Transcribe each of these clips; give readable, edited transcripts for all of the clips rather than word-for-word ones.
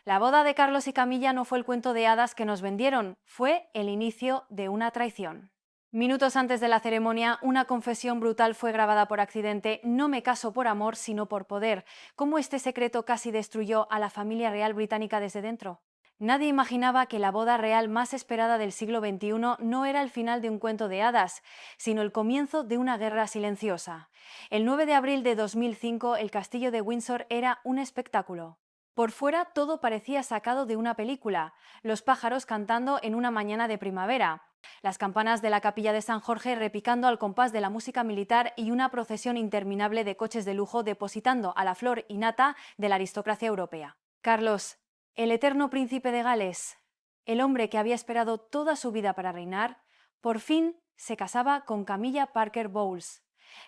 La boda de Carlos y Camilla no fue el cuento de hadas que nos vendieron, fue el inicio de una traición. Minutos antes de la ceremonia, una confesión brutal fue grabada por accidente: no me caso por amor, sino por poder. ¿Cómo este secreto casi destruyó a la familia real británica desde dentro? Nadie imaginaba que la boda real más esperada del siglo XXI no era el final de un cuento de hadas, sino el comienzo de una guerra silenciosa. El 9 de abril de 2005, el castillo de Windsor era un espectáculo. Por fuera todo parecía sacado de una película: los pájaros cantando en una mañana de primavera, las campanas de la capilla de San Jorge repicando al compás de la música militar y una procesión interminable de coches de lujo depositando a la flor y nata de la aristocracia europea. Carlos, el eterno príncipe de Gales, el hombre que había esperado toda su vida para reinar, por fin se casaba con Camilla Parker Bowles,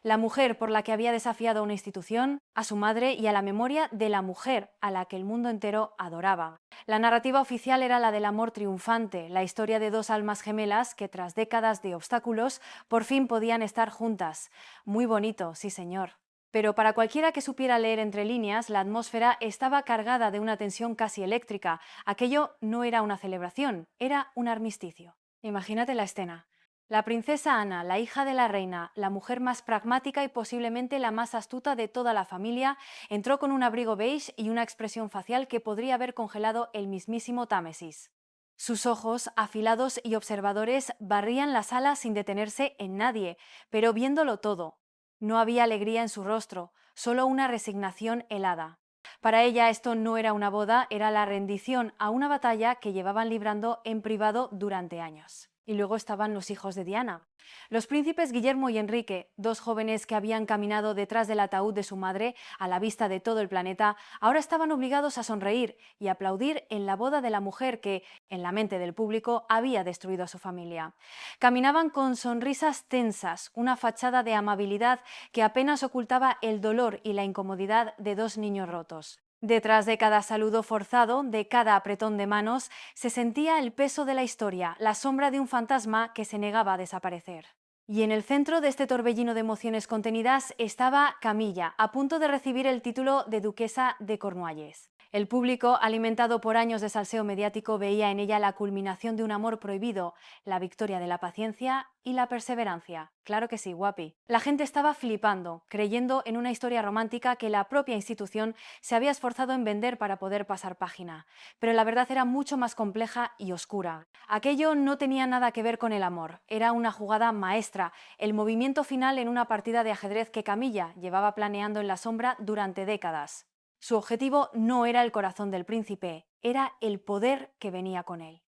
la mujer por la que había desafiado a una institución, a su madre y a la memoria de la mujer a la que el mundo entero adoraba. La narrativa oficial era la del amor triunfante, la historia de dos almas gemelas que tras décadas de obstáculos por fin podían estar juntas. Muy bonito, sí señor. Pero para cualquiera que supiera leer entre líneas, la atmósfera estaba cargada de una tensión casi eléctrica. Aquello no era una celebración, era un armisticio. Imagínate la escena. La princesa Ana, la hija de la reina, la mujer más pragmática y posiblemente la más astuta de toda la familia, entró con un abrigo beige y una expresión facial que podría haber congelado el mismísimo Támesis. Sus ojos, afilados y observadores, barrían la sala sin detenerse en nadie, pero viéndolo todo. No había alegría en su rostro, solo una resignación helada. Para ella esto no era una boda, era la rendición a una batalla que llevaban librando en privado durante años. Y luego estaban los hijos de Diana. Los príncipes Guillermo y Enrique, dos jóvenes que habían caminado detrás del ataúd de su madre a la vista de todo el planeta, ahora estaban obligados a sonreír y aplaudir en la boda de la mujer que, en la mente del público, había destruido a su familia. Caminaban con sonrisas tensas, una fachada de amabilidad que apenas ocultaba el dolor y la incomodidad de dos niños rotos. Detrás de cada saludo forzado, de cada apretón de manos, se sentía el peso de la historia, la sombra de un fantasma que se negaba a desaparecer. Y en el centro de este torbellino de emociones contenidas estaba Camilla, a punto de recibir el título de duquesa de Cornualles. El público, alimentado por años de salseo mediático, veía en ella la culminación de un amor prohibido, la victoria de la paciencia y la perseverancia. Claro que sí, guapi. La gente estaba flipando, creyendo en una historia romántica que la propia institución se había esforzado en vender para poder pasar página. Pero la verdad era mucho más compleja y oscura. Aquello no tenía nada que ver con el amor, era una jugada maestra, el movimiento final en una partida de ajedrez que Camilla llevaba planeando en la sombra durante décadas. Su objetivo no era el corazón del príncipe, era el poder que venía con él.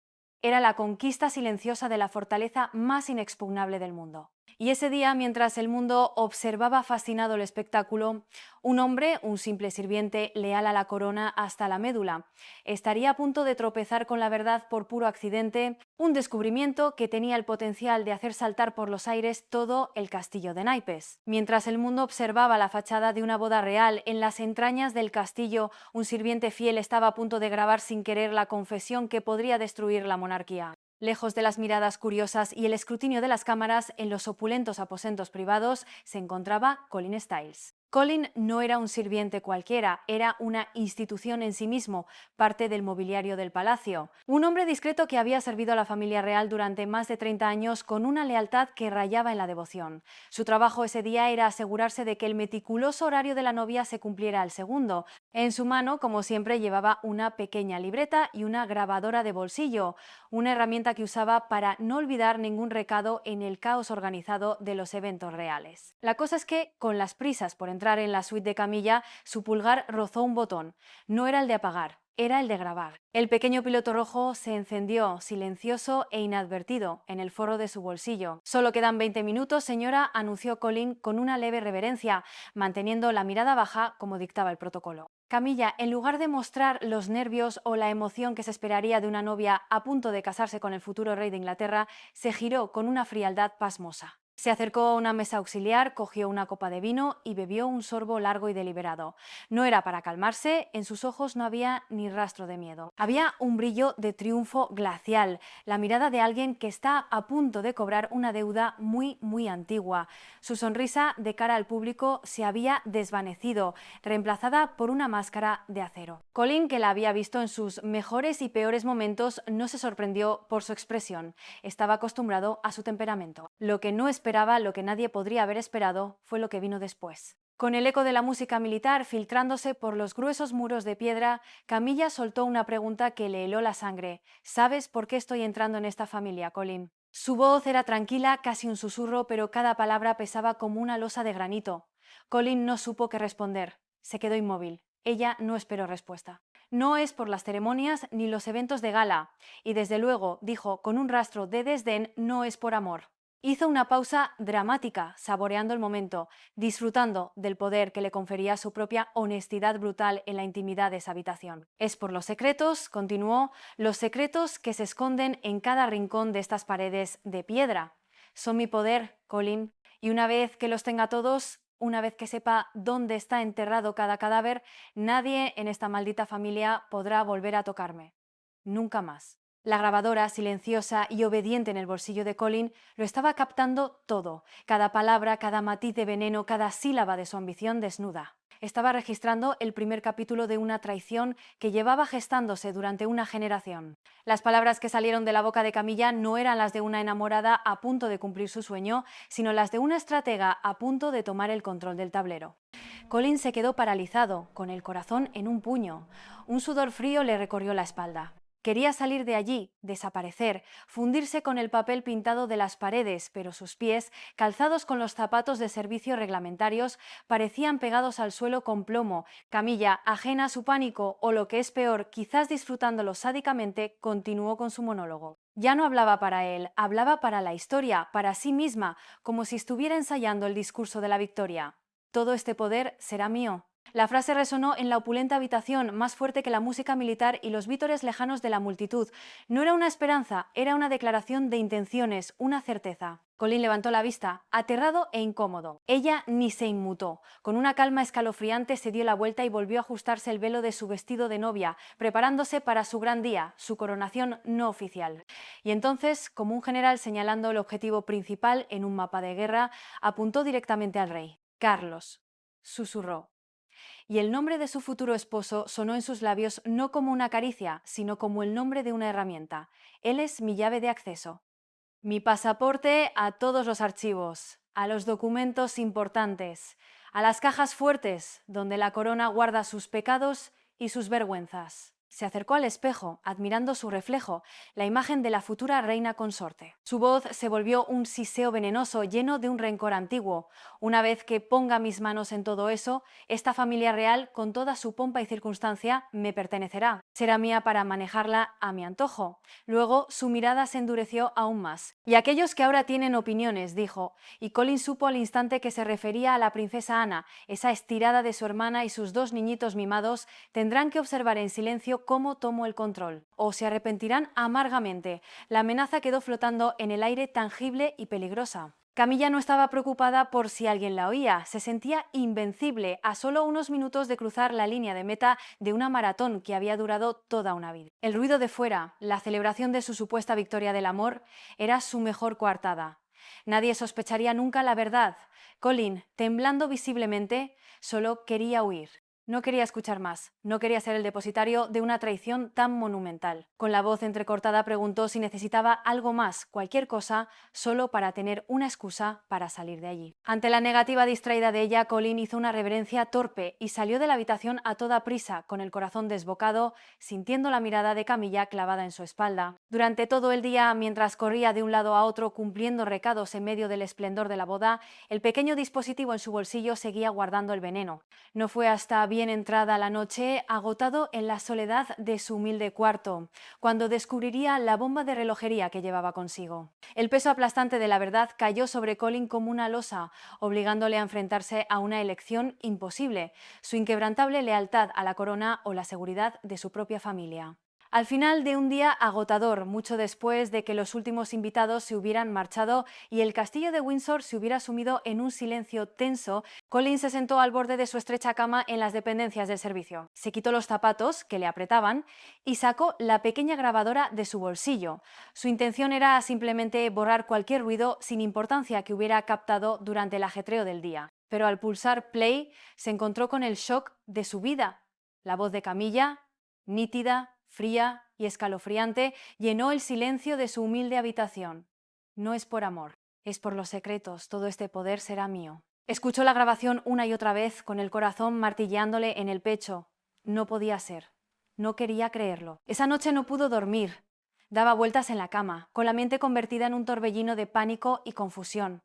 Era la conquista silenciosa de la fortaleza más inexpugnable del mundo. Y ese día, mientras el mundo observaba fascinado el espectáculo, un hombre, un simple sirviente, leal a la corona hasta la médula, estaría a punto de tropezar con la verdad por puro accidente, un descubrimiento que tenía el potencial de hacer saltar por los aires todo el castillo de naipes. Mientras el mundo observaba la fachada de una boda real, en las entrañas del castillo, un sirviente fiel estaba a punto de grabar sin querer la confesión que podría destruir la monarquía. Lejos de las miradas curiosas y el escrutinio de las cámaras, en los opulentos aposentos privados se encontraba Colin Styles. Colin no era un sirviente cualquiera, era una institución en sí mismo, parte del mobiliario del palacio. Un hombre discreto que había servido a la familia real durante más de 30 años con una lealtad que rayaba en la devoción. Su trabajo ese día era asegurarse de que el meticuloso horario de la novia se cumpliera al segundo. En su mano, como siempre, llevaba una pequeña libreta y una grabadora de bolsillo, una herramienta que usaba para no olvidar ningún recado en el caos organizado de los eventos reales. La cosa es que, con las prisas por entrar en la suite de Camilla, su pulgar rozó un botón. No era el de apagar, era el de grabar. El pequeño piloto rojo se encendió, silencioso e inadvertido, en el forro de su bolsillo. «Solo quedan 20 minutos, señora», anunció Colin con una leve reverencia, manteniendo la mirada baja como dictaba el protocolo. Camilla, en lugar de mostrar los nervios o la emoción que se esperaría de una novia a punto de casarse con el futuro rey de Inglaterra, se giró con una frialdad pasmosa. Se acercó a una mesa auxiliar, cogió una copa de vino y bebió un sorbo largo y deliberado. No era para calmarse, en sus ojos no había ni rastro de miedo. Había un brillo de triunfo glacial, la mirada de alguien que está a punto de cobrar una deuda muy antigua. Su sonrisa de cara al público se había desvanecido, reemplazada por una máscara de acero. Colin, que la había visto en sus mejores y peores momentos, no se sorprendió por su expresión. Estaba acostumbrado a su temperamento. Lo que no esperaba, lo que nadie podría haber esperado, fue lo que vino después. Con el eco de la música militar filtrándose por los gruesos muros de piedra, Camilla soltó una pregunta que le heló la sangre. ¿Sabes por qué estoy entrando en esta familia, Colin? Su voz era tranquila, casi un susurro, pero cada palabra pesaba como una losa de granito. Colin no supo qué responder. Se quedó inmóvil. Ella no esperó respuesta. No es por las ceremonias ni los eventos de gala, y desde luego, dijo con un rastro de desdén, no es por amor. Hizo una pausa dramática, saboreando el momento, disfrutando del poder que le confería su propia honestidad brutal en la intimidad de esa habitación. Es por los secretos, continuó, los secretos que se esconden en cada rincón de estas paredes de piedra. Son mi poder, Colin, y una vez que los tenga todos, una vez que sepa dónde está enterrado cada cadáver, nadie en esta maldita familia podrá volver a tocarme. Nunca más. La grabadora, silenciosa y obediente en el bolsillo de Colin, lo estaba captando todo, cada palabra, cada matiz de veneno, cada sílaba de su ambición desnuda. Estaba registrando el primer capítulo de una traición que llevaba gestándose durante una generación. Las palabras que salieron de la boca de Camilla no eran las de una enamorada a punto de cumplir su sueño, sino las de una estratega a punto de tomar el control del tablero. Colin se quedó paralizado, con el corazón en un puño. Un sudor frío le recorrió la espalda. Quería salir de allí, desaparecer, fundirse con el papel pintado de las paredes, pero sus pies, calzados con los zapatos de servicio reglamentarios, parecían pegados al suelo con plomo. Camilla, ajena a su pánico, o lo que es peor, quizás disfrutándolo sádicamente, continuó con su monólogo. Ya no hablaba para él, hablaba para la historia, para sí misma, como si estuviera ensayando el discurso de la victoria. Todo este poder será mío. La frase resonó en la opulenta habitación, más fuerte que la música militar y los vítores lejanos de la multitud. No era una esperanza, era una declaración de intenciones, una certeza. Colin levantó la vista, aterrado e incómodo. Ella ni se inmutó. Con una calma escalofriante se dio la vuelta y volvió a ajustarse el velo de su vestido de novia, preparándose para su gran día, su coronación no oficial. Y entonces, como un general señalando el objetivo principal en un mapa de guerra, apuntó directamente al rey. Carlos, susurró. Y el nombre de su futuro esposo sonó en sus labios no como una caricia, sino como el nombre de una herramienta. Él es mi llave de acceso. Mi pasaporte a todos los archivos, a los documentos importantes, a las cajas fuertes donde la corona guarda sus pecados y sus vergüenzas. Se acercó al espejo, admirando su reflejo, la imagen de la futura reina consorte. Su voz se volvió un siseo venenoso, lleno de un rencor antiguo. Una vez que ponga mis manos en todo eso, esta familia real, con toda su pompa y circunstancia, me pertenecerá. Será mía para manejarla a mi antojo. Luego su mirada se endureció aún más. Y aquellos que ahora tienen opiniones, dijo, y Colin supo al instante que se refería a la princesa Ana, esa estirada de su hermana y sus dos niñitos mimados, tendrán que observar en silencio cómo tomo el control. O se arrepentirán amargamente. La amenaza quedó flotando en el aire tangible y peligrosa. Camilla no estaba preocupada por si alguien la oía, se sentía invencible a solo unos minutos de cruzar la línea de meta de una maratón que había durado toda una vida. El ruido de fuera, la celebración de su supuesta victoria del amor, era su mejor coartada. Nadie sospecharía nunca la verdad. Colin, temblando visiblemente, solo quería huir. No quería escuchar más, no quería ser el depositario de una traición tan monumental. Con la voz entrecortada preguntó si necesitaba algo más, cualquier cosa, solo para tener una excusa para salir de allí. Ante la negativa distraída de ella, Colin hizo una reverencia torpe y salió de la habitación a toda prisa, con el corazón desbocado, sintiendo la mirada de Camilla clavada en su espalda. Durante todo el día, mientras corría de un lado a otro cumpliendo recados en medio del esplendor de la boda, el pequeño dispositivo en su bolsillo seguía guardando el veneno. No fue hasta bien entrada la noche, agotado en la soledad de su humilde cuarto, cuando descubriría la bomba de relojería que llevaba consigo. El peso aplastante de la verdad cayó sobre Colin como una losa, obligándole a enfrentarse a una elección imposible, su inquebrantable lealtad a la corona o la seguridad de su propia familia. Al final de un día agotador, mucho después de que los últimos invitados se hubieran marchado y el castillo de Windsor se hubiera sumido en un silencio tenso, Colin se sentó al borde de su estrecha cama en las dependencias del servicio. Se quitó los zapatos, que le apretaban, y sacó la pequeña grabadora de su bolsillo. Su intención era simplemente borrar cualquier ruido sin importancia que hubiera captado durante el ajetreo del día. Pero al pulsar play se encontró con el shock de su vida. La voz de Camilla, nítida, fría y escalofriante, llenó el silencio de su humilde habitación. No es por amor, es por los secretos, todo este poder será mío. Escuchó la grabación una y otra vez, con el corazón martillándole en el pecho. No podía ser. No quería creerlo. Esa noche no pudo dormir. Daba vueltas en la cama, con la mente convertida en un torbellino de pánico y confusión.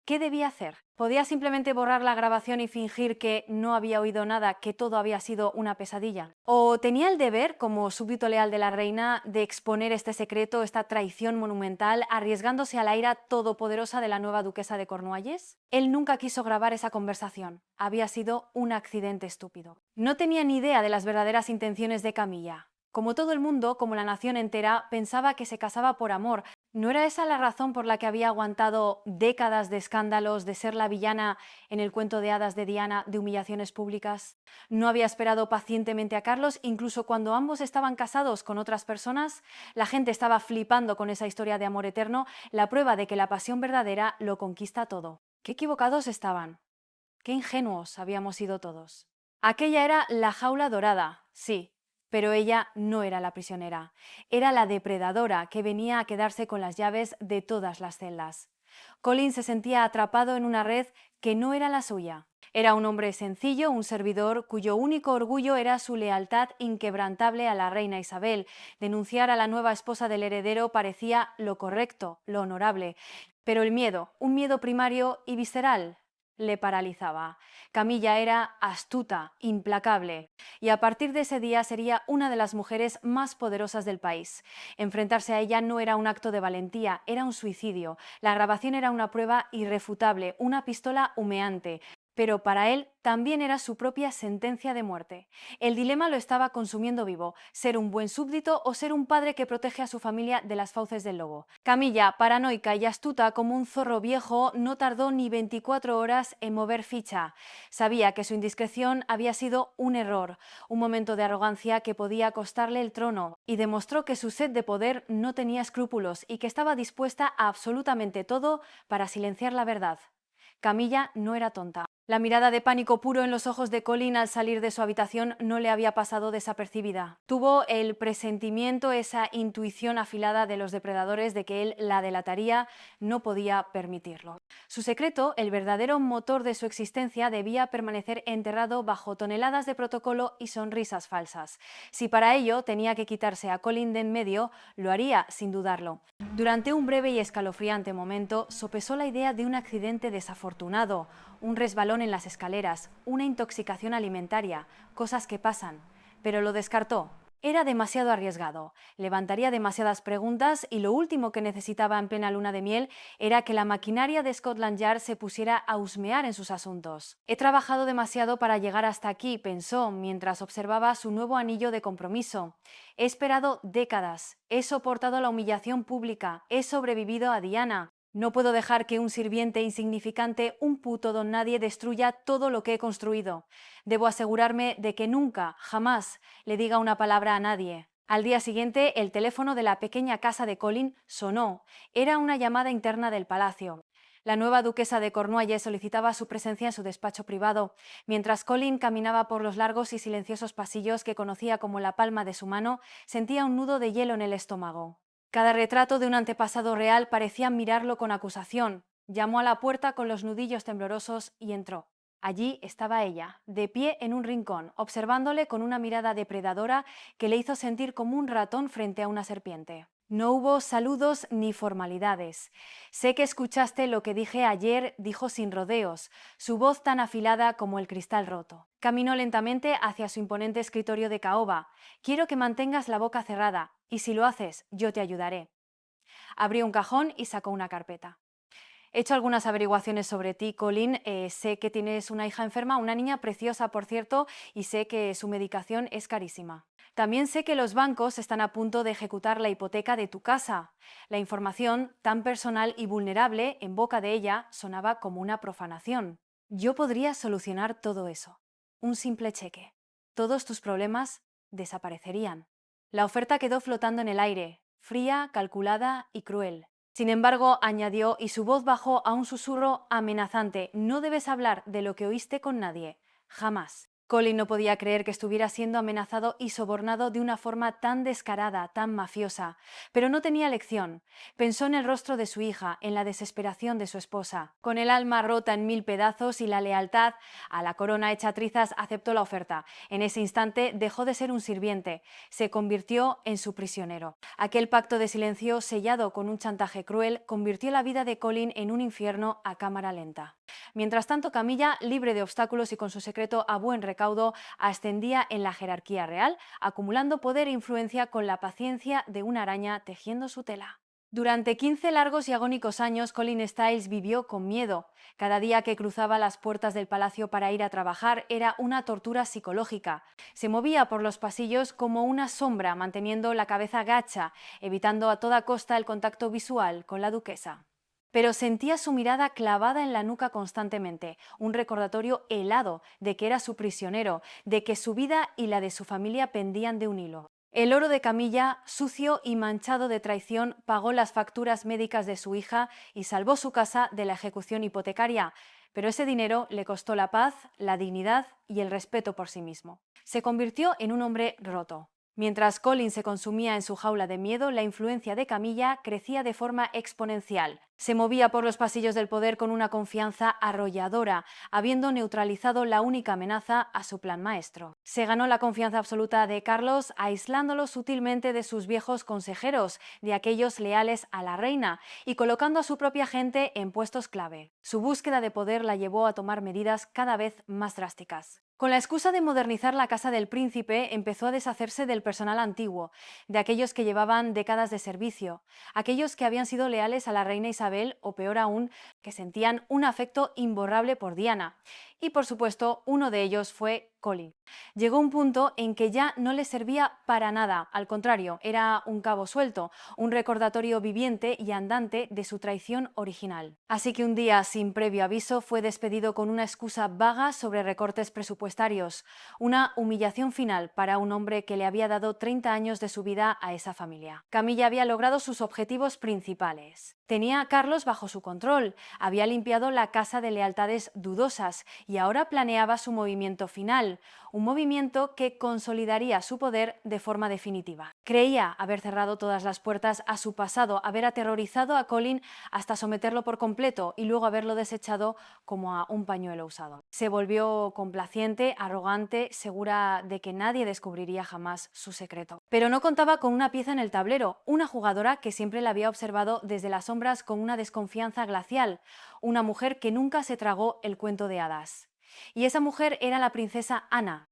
¿Qué debía hacer? ¿Podía simplemente borrar la grabación y fingir que no había oído nada, que todo había sido una pesadilla? ¿O tenía el deber, como súbdito leal de la reina, de exponer este secreto, esta traición monumental, arriesgándose a la ira todopoderosa de la nueva duquesa de Cornualles? Él nunca quiso grabar esa conversación. Había sido un accidente estúpido. No tenía ni idea de las verdaderas intenciones de Camilla. Como todo el mundo, como la nación entera, pensaba que se casaba por amor. ¿No era esa la razón por la que había aguantado décadas de escándalos, de ser la villana en el cuento de hadas de Diana, de humillaciones públicas? ¿No había esperado pacientemente a Carlos, incluso cuando ambos estaban casados con otras personas? La gente estaba flipando con esa historia de amor eterno, la prueba de que la pasión verdadera lo conquista todo. ¡Qué equivocados estaban! ¡Qué ingenuos habíamos sido todos! Aquella era la jaula dorada, sí. Pero ella no era la prisionera, era la depredadora que venía a quedarse con las llaves de todas las celdas. Colin se sentía atrapado en una red que no era la suya. Era un hombre sencillo, un servidor cuyo único orgullo era su lealtad inquebrantable a la reina Isabel. Denunciar a la nueva esposa del heredero parecía lo correcto, lo honorable. Pero el miedo, un miedo primario y visceral, le paralizaba. Camilla era astuta, implacable, y a partir de ese día sería una de las mujeres más poderosas del país. Enfrentarse a ella no era un acto de valentía, era un suicidio. La grabación era una prueba irrefutable, una pistola humeante. Pero para él también era su propia sentencia de muerte. El dilema lo estaba consumiendo vivo: ser un buen súbdito o ser un padre que protege a su familia de las fauces del lobo. Camilla, paranoica y astuta como un zorro viejo, no tardó ni 24 horas en mover ficha. Sabía que su indiscreción había sido un error, un momento de arrogancia que podía costarle el trono, y demostró que su sed de poder no tenía escrúpulos y que estaba dispuesta a absolutamente todo para silenciar la verdad. Camilla no era tonta. La mirada de pánico puro en los ojos de Colin al salir de su habitación no le había pasado desapercibida. Tuvo el presentimiento, esa intuición afilada de los depredadores de que él la delataría. No podía permitirlo. Su secreto, el verdadero motor de su existencia, debía permanecer enterrado bajo toneladas de protocolo y sonrisas falsas. Si para ello tenía que quitarse a Colin de en medio, lo haría sin dudarlo. Durante un breve y escalofriante momento, sopesó la idea de un accidente desafortunado, un resbalón en las escaleras, una intoxicación alimentaria, cosas que pasan, pero lo descartó. Era demasiado arriesgado, levantaría demasiadas preguntas y lo último que necesitaba en plena luna de miel era que la maquinaria de Scotland Yard se pusiera a husmear en sus asuntos. He trabajado demasiado para llegar hasta aquí, pensó mientras observaba su nuevo anillo de compromiso. He esperado décadas, he soportado la humillación pública, he sobrevivido a Diana. No puedo dejar que un sirviente insignificante, un puto don nadie, destruya todo lo que he construido. Debo asegurarme de que nunca, jamás, le diga una palabra a nadie. Al día siguiente, el teléfono de la pequeña casa de Colin sonó. Era una llamada interna del palacio. La nueva duquesa de Cornualles solicitaba su presencia en su despacho privado. Mientras Colin caminaba por los largos y silenciosos pasillos que conocía como la palma de su mano, sentía un nudo de hielo en el estómago. Cada retrato de un antepasado real parecía mirarlo con acusación. Llamó a la puerta con los nudillos temblorosos y entró. Allí estaba ella, de pie en un rincón, observándole con una mirada depredadora que le hizo sentir como un ratón frente a una serpiente. No hubo saludos ni formalidades. Sé que escuchaste lo que dije ayer, dijo sin rodeos, su voz tan afilada como el cristal roto. Caminó lentamente hacia su imponente escritorio de caoba. Quiero que mantengas la boca cerrada, y si lo haces, yo te ayudaré. Abrió un cajón y sacó una carpeta. He hecho algunas averiguaciones sobre ti, Colin. Sé que tienes una hija enferma, una niña preciosa, por cierto, y sé que su medicación es carísima. También sé que los bancos están a punto de ejecutar la hipoteca de tu casa. La información, tan personal y vulnerable, en boca de ella, sonaba como una profanación. Yo podría solucionar todo eso. Un simple cheque. Todos tus problemas desaparecerían. La oferta quedó flotando en el aire, fría, calculada y cruel. Sin embargo, añadió, y su voz bajó a un susurro amenazante: no debes hablar de lo que oíste con nadie. Jamás. Colin no podía creer que estuviera siendo amenazado y sobornado de una forma tan descarada, tan mafiosa. Pero no tenía elección. Pensó en el rostro de su hija, en la desesperación de su esposa. Con el alma rota en mil pedazos y la lealtad a la corona hecha trizas, aceptó la oferta. En ese instante dejó de ser un sirviente. Se convirtió en su prisionero. Aquel pacto de silencio, sellado con un chantaje cruel, convirtió la vida de Colin en un infierno a cámara lenta. Mientras tanto, Camilla, libre de obstáculos y con su secreto a buen recaudo, ascendía en la jerarquía real, acumulando poder e influencia con la paciencia de una araña tejiendo su tela. Durante 15 largos y agónicos años, Colin Styles vivió con miedo. Cada día que cruzaba las puertas del palacio para ir a trabajar era una tortura psicológica. Se movía por los pasillos como una sombra, manteniendo la cabeza gacha, evitando a toda costa el contacto visual con la duquesa. Pero sentía su mirada clavada en la nuca constantemente, un recordatorio helado de que era su prisionero, de que su vida y la de su familia pendían de un hilo. El oro de Camilla, sucio y manchado de traición, pagó las facturas médicas de su hija y salvó su casa de la ejecución hipotecaria, pero ese dinero le costó la paz, la dignidad y el respeto por sí mismo. Se convirtió en un hombre roto. Mientras Colin se consumía en su jaula de miedo, la influencia de Camilla crecía de forma exponencial. Se movía por los pasillos del poder con una confianza arrolladora, habiendo neutralizado la única amenaza a su plan maestro. Se ganó la confianza absoluta de Carlos, aislándolo sutilmente de sus viejos consejeros, de aquellos leales a la reina, y colocando a su propia gente en puestos clave. Su búsqueda de poder la llevó a tomar medidas cada vez más drásticas. Con la excusa de modernizar la casa del príncipe, empezó a deshacerse del personal antiguo, de aquellos que llevaban décadas de servicio, aquellos que habían sido leales a la reina Isabel o, peor aún, que sentían un afecto imborrable por Diana. Y, por supuesto, uno de ellos fue Colin. Llegó un punto en que ya no le servía para nada, al contrario, era un cabo suelto, un recordatorio viviente y andante de su traición original. Así que un día, sin previo aviso, fue despedido con una excusa vaga sobre recortes presupuestarios, una humillación final para un hombre que le había dado 30 años de su vida a esa familia. Camilla había logrado sus objetivos principales. Tenía a Carlos bajo su control, había limpiado la casa de lealtades dudosas y ahora planeaba su movimiento final, un movimiento que consolidaría su poder de forma definitiva. Creía haber cerrado todas las puertas a su pasado, haber aterrorizado a Colin hasta someterlo por completo y luego haberlo desechado como a un pañuelo usado. Se volvió complaciente, arrogante, segura de que nadie descubriría jamás su secreto. Pero no contaba con una pieza en el tablero, una jugadora que siempre la había observado desde las sombras con una desconfianza glacial, una mujer que nunca se tragó el cuento de hadas. Y esa mujer era la princesa Ana,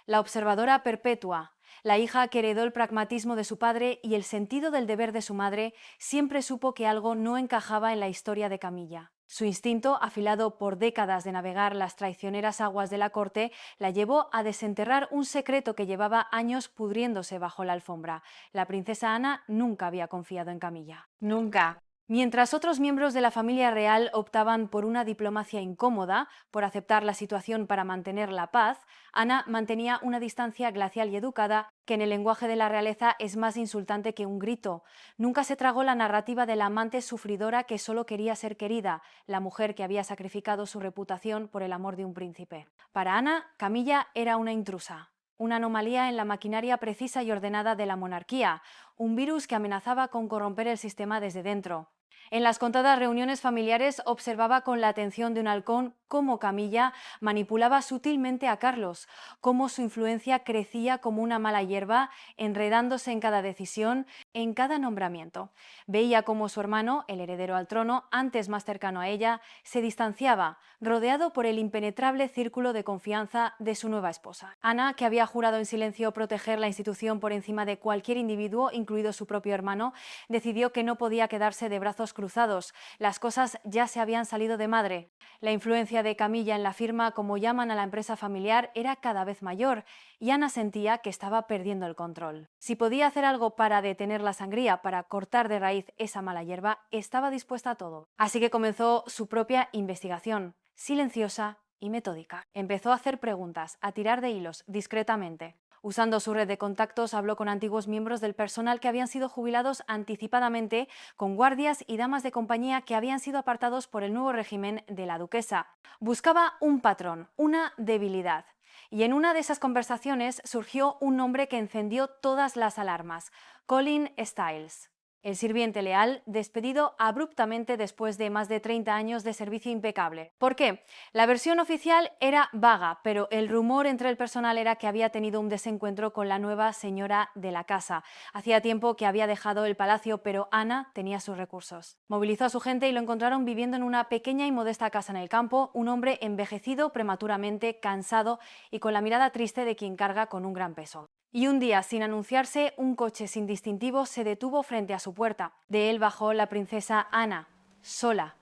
la observadora perpetua, la hija que heredó el pragmatismo de su padre y el sentido del deber de su madre. Siempre supo que algo no encajaba en la historia de Camilla. Su instinto, afilado por décadas de navegar las traicioneras aguas de la corte, la llevó a desenterrar un secreto que llevaba años pudriéndose bajo la alfombra. La princesa Ana nunca había confiado en Camilla. Nunca. Mientras otros miembros de la familia real optaban por una diplomacia incómoda, por aceptar la situación para mantener la paz, Ana mantenía una distancia glacial y educada que en el lenguaje de la realeza es más insultante que un grito. Nunca se tragó la narrativa de la amante sufridora que solo quería ser querida, la mujer que había sacrificado su reputación por el amor de un príncipe. Para Ana, Camilla era una intrusa, una anomalía en la maquinaria precisa y ordenada de la monarquía, un virus que amenazaba con corromper el sistema desde dentro. En las contadas reuniones familiares observaba con la atención de un halcón cómo Camilla manipulaba sutilmente a Carlos, cómo su influencia crecía como una mala hierba, enredándose en cada decisión, en cada nombramiento. Veía cómo su hermano, el heredero al trono, antes más cercano a ella, se distanciaba, rodeado por el impenetrable círculo de confianza de su nueva esposa. Ana, que había jurado en silencio proteger la institución por encima de cualquier individuo, incluido su propio hermano, decidió que no podía quedarse de brazos cruzados. Las cosas ya se habían salido de madre. La influencia de Camilla en la firma, como llaman a la empresa familiar, era cada vez mayor, y Ana sentía que estaba perdiendo el control. Si podía hacer algo para detener la sangría, para cortar de raíz esa mala hierba, estaba dispuesta a todo. Así que comenzó su propia investigación, silenciosa y metódica. Empezó a hacer preguntas, a tirar de hilos, discretamente. Usando su red de contactos, habló con antiguos miembros del personal que habían sido jubilados anticipadamente, con guardias y damas de compañía que habían sido apartados por el nuevo régimen de la duquesa. Buscaba un patrón, una debilidad. Y en una de esas conversaciones surgió un nombre que encendió todas las alarmas: Colin Styles. El sirviente leal, despedido abruptamente después de más de 30 años de servicio impecable. ¿Por qué? La versión oficial era vaga, pero el rumor entre el personal era que había tenido un desencuentro con la nueva señora de la casa. Hacía tiempo que había dejado el palacio, pero Ana tenía sus recursos. Movilizó a su gente y lo encontraron viviendo en una pequeña y modesta casa en el campo, un hombre envejecido prematuramente, cansado y con la mirada triste de quien carga con un gran peso. Y un día, sin anunciarse, un coche sin distintivo se detuvo frente a su puerta. De él bajó la princesa Ana, sola.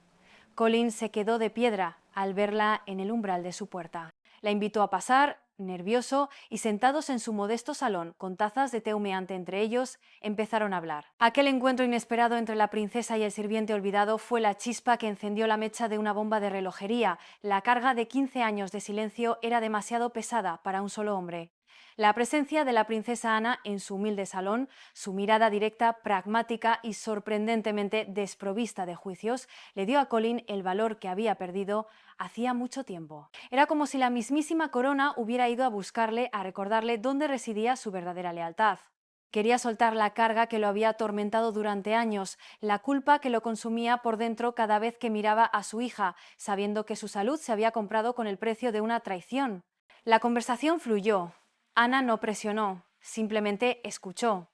Colin se quedó de piedra al verla en el umbral de su puerta. La invitó a pasar, nervioso, y sentados en su modesto salón, con tazas de té humeante entre ellos, empezaron a hablar. Aquel encuentro inesperado entre la princesa y el sirviente olvidado fue la chispa que encendió la mecha de una bomba de relojería. La carga de 15 años de silencio era demasiado pesada para un solo hombre. La presencia de la princesa Ana en su humilde salón, su mirada directa, pragmática y sorprendentemente desprovista de juicios, le dio a Colin el valor que había perdido hacía mucho tiempo. Era como si la mismísima corona hubiera ido a buscarle, a recordarle dónde residía su verdadera lealtad. Quería soltar la carga que lo había atormentado durante años, la culpa que lo consumía por dentro cada vez que miraba a su hija, sabiendo que su salud se había comprado con el precio de una traición. La conversación fluyó. Ana no presionó, simplemente escuchó.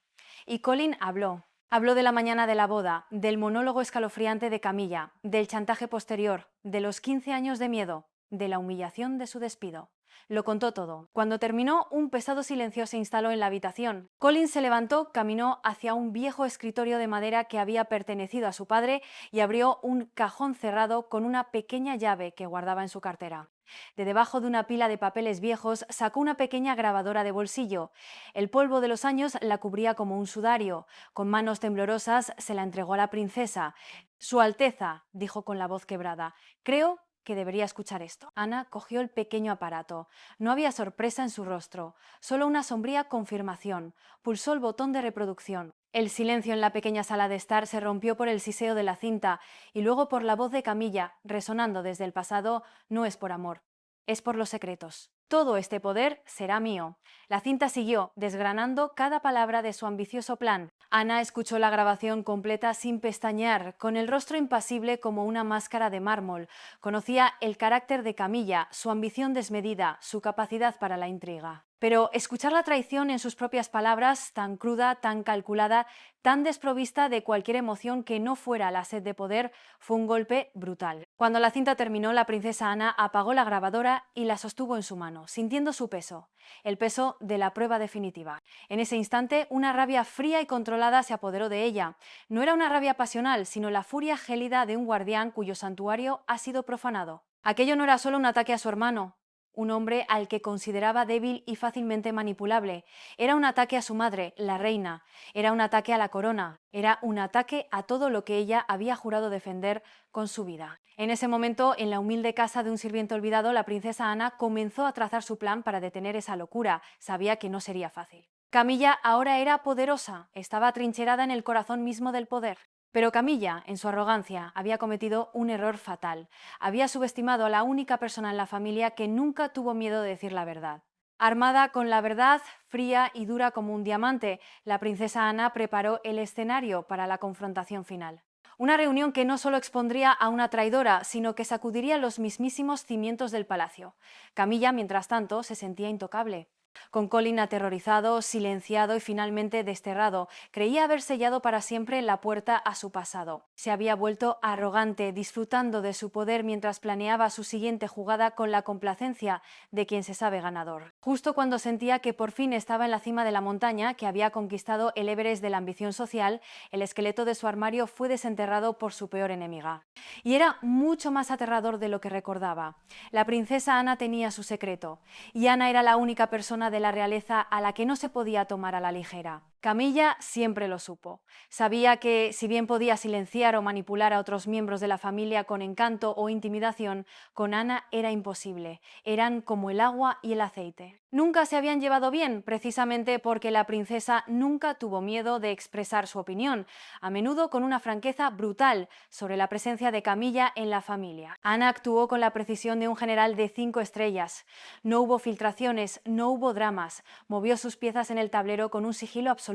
Y Colin habló. Habló de la mañana de la boda, del monólogo escalofriante de Camilla, del chantaje posterior, de los 15 años de miedo, de la humillación de su despido. Lo contó todo. Cuando terminó, un pesado silencio se instaló en la habitación. Colin se levantó, caminó hacia un viejo escritorio de madera que había pertenecido a su padre y abrió un cajón cerrado con una pequeña llave que guardaba en su cartera. De debajo de una pila de papeles viejos sacó una pequeña grabadora de bolsillo. El polvo de los años la cubría como un sudario. Con manos temblorosas se la entregó a la princesa. «Su Alteza», dijo con la voz quebrada, «creo que debería escuchar esto». Ana cogió el pequeño aparato. No había sorpresa en su rostro, solo una sombría confirmación. Pulsó el botón de reproducción. El silencio en la pequeña sala de estar se rompió por el siseo de la cinta y luego por la voz de Camilla, resonando desde el pasado: «No es por amor, es por los secretos. Todo este poder será mío». La cinta siguió, desgranando cada palabra de su ambicioso plan. Ana escuchó la grabación completa sin pestañear, con el rostro impasible como una máscara de mármol. Conocía el carácter de Camilla, su ambición desmedida, su capacidad para la intriga. Pero escuchar la traición en sus propias palabras, tan cruda, tan calculada, tan desprovista de cualquier emoción que no fuera la sed de poder, fue un golpe brutal. Cuando la cinta terminó, la princesa Ana apagó la grabadora y la sostuvo en su mano, sintiendo su peso, el peso de la prueba definitiva. En ese instante, una rabia fría y controlada se apoderó de ella. No era una rabia pasional, sino la furia gélida de un guardián cuyo santuario ha sido profanado. Aquello no era solo un ataque a su hermano, un hombre al que consideraba débil y fácilmente manipulable. Era un ataque a su madre, la reina. Era un ataque a la corona. Era un ataque a todo lo que ella había jurado defender con su vida. En ese momento, en la humilde casa de un sirviente olvidado, la princesa Ana comenzó a trazar su plan para detener esa locura. Sabía que no sería fácil. Camilla ahora era poderosa, estaba atrincherada en el corazón mismo del poder. Pero Camilla, en su arrogancia, había cometido un error fatal. Había subestimado a la única persona en la familia que nunca tuvo miedo de decir la verdad. Armada con la verdad, fría y dura como un diamante, la princesa Ana preparó el escenario para la confrontación final. Una reunión que no solo expondría a una traidora, sino que sacudiría los mismísimos cimientos del palacio. Camilla, mientras tanto, se sentía intocable. Con Colin aterrorizado, silenciado y finalmente desterrado, creía haber sellado para siempre la puerta a su pasado. Se había vuelto arrogante, disfrutando de su poder mientras planeaba su siguiente jugada con la complacencia de quien se sabe ganador. Justo cuando sentía que por fin estaba en la cima de la montaña, que había conquistado el Everest de la ambición social, el esqueleto de su armario fue desenterrado por su peor enemiga. Y era mucho más aterrador de lo que recordaba. La princesa Ana tenía su secreto, y Ana era la única persona de la realeza a la que no se podía tomar a la ligera. Camilla siempre lo supo. Sabía que, si bien podía silenciar o manipular a otros miembros de la familia con encanto o intimidación, con Ana era imposible. Eran como el agua y el aceite. Nunca se habían llevado bien, precisamente porque la princesa nunca tuvo miedo de expresar su opinión, a menudo con una franqueza brutal sobre la presencia de Camilla en la familia. Ana actuó con la precisión de un general de 5 estrellas. No hubo filtraciones, no hubo dramas. Movió sus piezas en el tablero con un sigilo absoluto.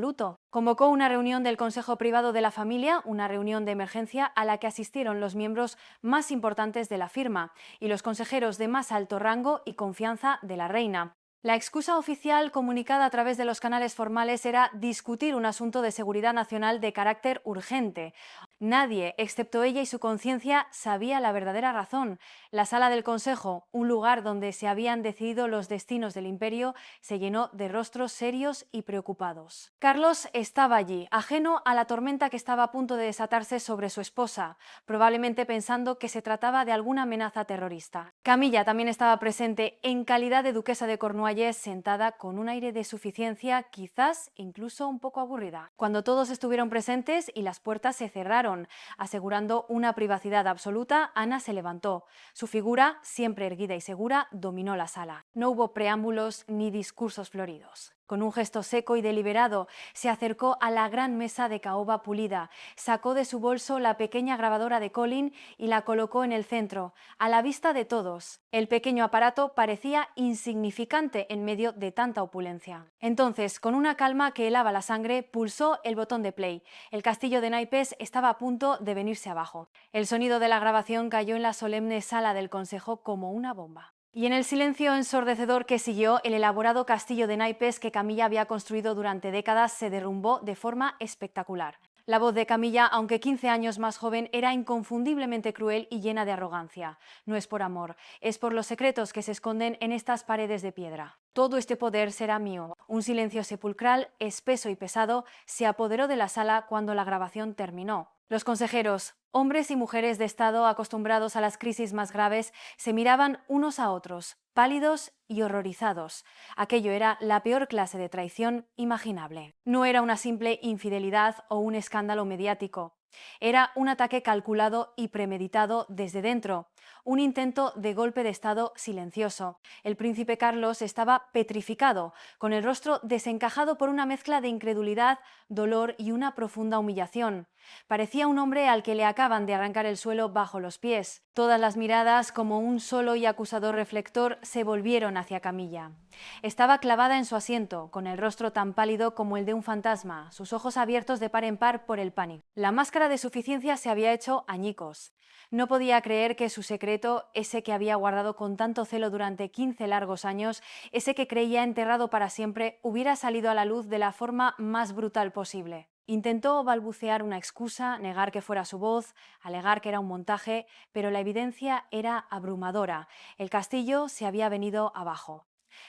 Convocó una reunión del Consejo Privado de la Familia, una reunión de emergencia a la que asistieron los miembros más importantes de la firma y los consejeros de más alto rango y confianza de la reina. La excusa oficial comunicada a través de los canales formales era discutir un asunto de seguridad nacional de carácter urgente. Nadie, excepto ella y su conciencia, sabía la verdadera razón. La sala del Consejo, un lugar donde se habían decidido los destinos del imperio, se llenó de rostros serios y preocupados. Carlos estaba allí, ajeno a la tormenta que estaba a punto de desatarse sobre su esposa, probablemente pensando que se trataba de alguna amenaza terrorista. Camilla también estaba presente en calidad de duquesa de Cornualles, sentada con un aire de suficiencia, quizás incluso un poco aburrida. Cuando todos estuvieron presentes y las puertas se cerraron, asegurando una privacidad absoluta, Ana se levantó. Su figura, siempre erguida y segura, dominó la sala. No hubo preámbulos ni discursos floridos. Con un gesto seco y deliberado, se acercó a la gran mesa de caoba pulida, sacó de su bolso la pequeña grabadora de Colin y la colocó en el centro, a la vista de todos. El pequeño aparato parecía insignificante en medio de tanta opulencia. Entonces, con una calma que helaba la sangre, pulsó el botón de play. El castillo de naipes estaba a punto de venirse abajo. El sonido de la grabación cayó en la solemne sala del consejo como una bomba. Y en el silencio ensordecedor que siguió, el elaborado castillo de naipes que Camilla había construido durante décadas se derrumbó de forma espectacular. La voz de Camilla, aunque 15 años más joven, era inconfundiblemente cruel y llena de arrogancia. No es por amor, es por los secretos que se esconden en estas paredes de piedra. Todo este poder será mío. Un silencio sepulcral, espeso y pesado, se apoderó de la sala cuando la grabación terminó. Los consejeros, hombres y mujeres de Estado acostumbrados a las crisis más graves, se miraban unos a otros, pálidos y horrorizados. Aquello era la peor clase de traición imaginable. No era una simple infidelidad o un escándalo mediático. Era un ataque calculado y premeditado desde dentro, un intento de golpe de Estado silencioso. El príncipe Carlos estaba petrificado, con el rostro desencajado por una mezcla de incredulidad, dolor y una profunda humillación. Parecía un hombre al que le acaban de arrancar el suelo bajo los pies. Todas las miradas, como un solo y acusador reflector, se volvieron hacia Camilla. Estaba clavada en su asiento, con el rostro tan pálido como el de un fantasma, sus ojos abiertos de par en par por el pánico. La máscara de suficiencia se había hecho añicos. No podía creer que su secreto, ese que había guardado con tanto celo durante 15 largos años, ese que creía enterrado para siempre, hubiera salido a la luz de la forma más brutal posible. Intentó balbucear una excusa, negar que fuera su voz, alegar que era un montaje, pero la evidencia era abrumadora. El castillo se había venido abajo.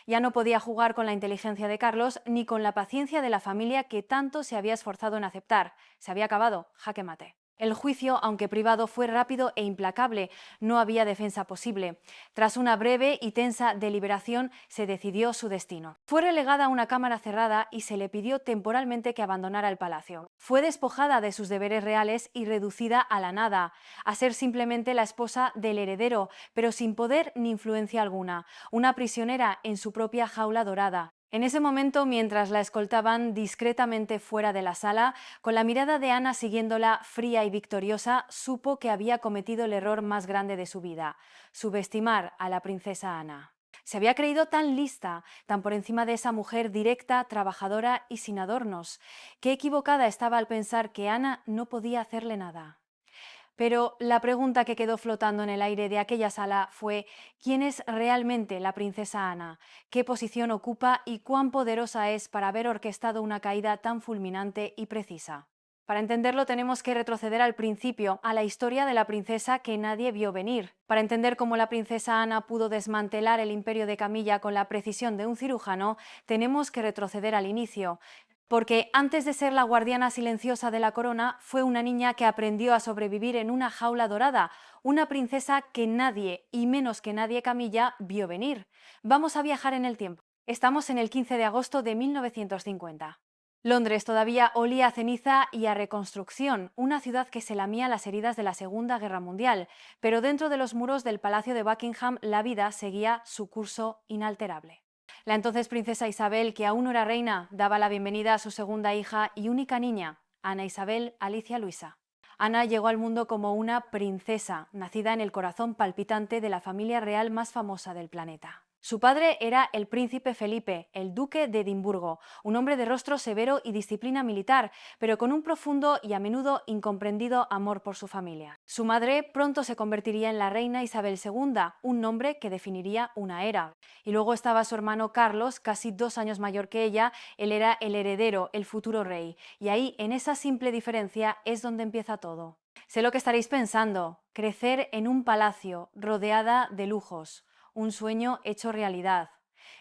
Ya no podía jugar con la inteligencia de Carlos ni con la paciencia de la familia que tanto se había esforzado en aceptar. Se había acabado, jaque mate. El juicio, aunque privado, fue rápido e implacable. No había defensa posible. Tras una breve y tensa deliberación, se decidió su destino. Fue relegada a una cámara cerrada y se le pidió temporalmente que abandonara el palacio. Fue despojada de sus deberes reales y reducida a la nada, a ser simplemente la esposa del heredero, pero sin poder ni influencia alguna, una prisionera en su propia jaula dorada. En ese momento, mientras la escoltaban discretamente fuera de la sala, con la mirada de Ana siguiéndola fría y victoriosa, supo que había cometido el error más grande de su vida: subestimar a la princesa Ana. Se había creído tan lista, tan por encima de esa mujer directa, trabajadora y sin adornos. Qué equivocada estaba al pensar que Ana no podía hacerle nada. Pero la pregunta que quedó flotando en el aire de aquella sala fue: ¿quién es realmente la princesa Ana? ¿Qué posición ocupa y cuán poderosa es para haber orquestado una caída tan fulminante y precisa? Para entenderlo tenemos que retroceder al principio, a la historia de la princesa que nadie vio venir. Para entender cómo la princesa Ana pudo desmantelar el imperio de Camilla con la precisión de un cirujano, tenemos que retroceder al inicio. Porque antes de ser la guardiana silenciosa de la corona, fue una niña que aprendió a sobrevivir en una jaula dorada, una princesa que nadie, y menos que nadie Camilla, vio venir. Vamos a viajar en el tiempo. Estamos en el 15 de agosto de 1950. Londres todavía olía a ceniza y a reconstrucción, una ciudad que se lamía las heridas de la Segunda Guerra Mundial, pero dentro de los muros del Palacio de Buckingham la vida seguía su curso inalterable. La entonces princesa Isabel, que aún no era reina, daba la bienvenida a su segunda hija y única niña, Ana Isabel Alicia Luisa. Ana llegó al mundo como una princesa, nacida en el corazón palpitante de la familia real más famosa del planeta. Su padre era el príncipe Felipe, el duque de Edimburgo, un hombre de rostro severo y disciplina militar, pero con un profundo y a menudo incomprendido amor por su familia. Su madre pronto se convertiría en la reina Isabel II, un nombre que definiría una era. Y luego estaba su hermano Carlos, casi 2 años mayor que ella. Él era el heredero, el futuro rey. Y ahí, en esa simple diferencia, es donde empieza todo. Sé lo que estaréis pensando: crecer en un palacio, rodeada de lujos, un sueño hecho realidad.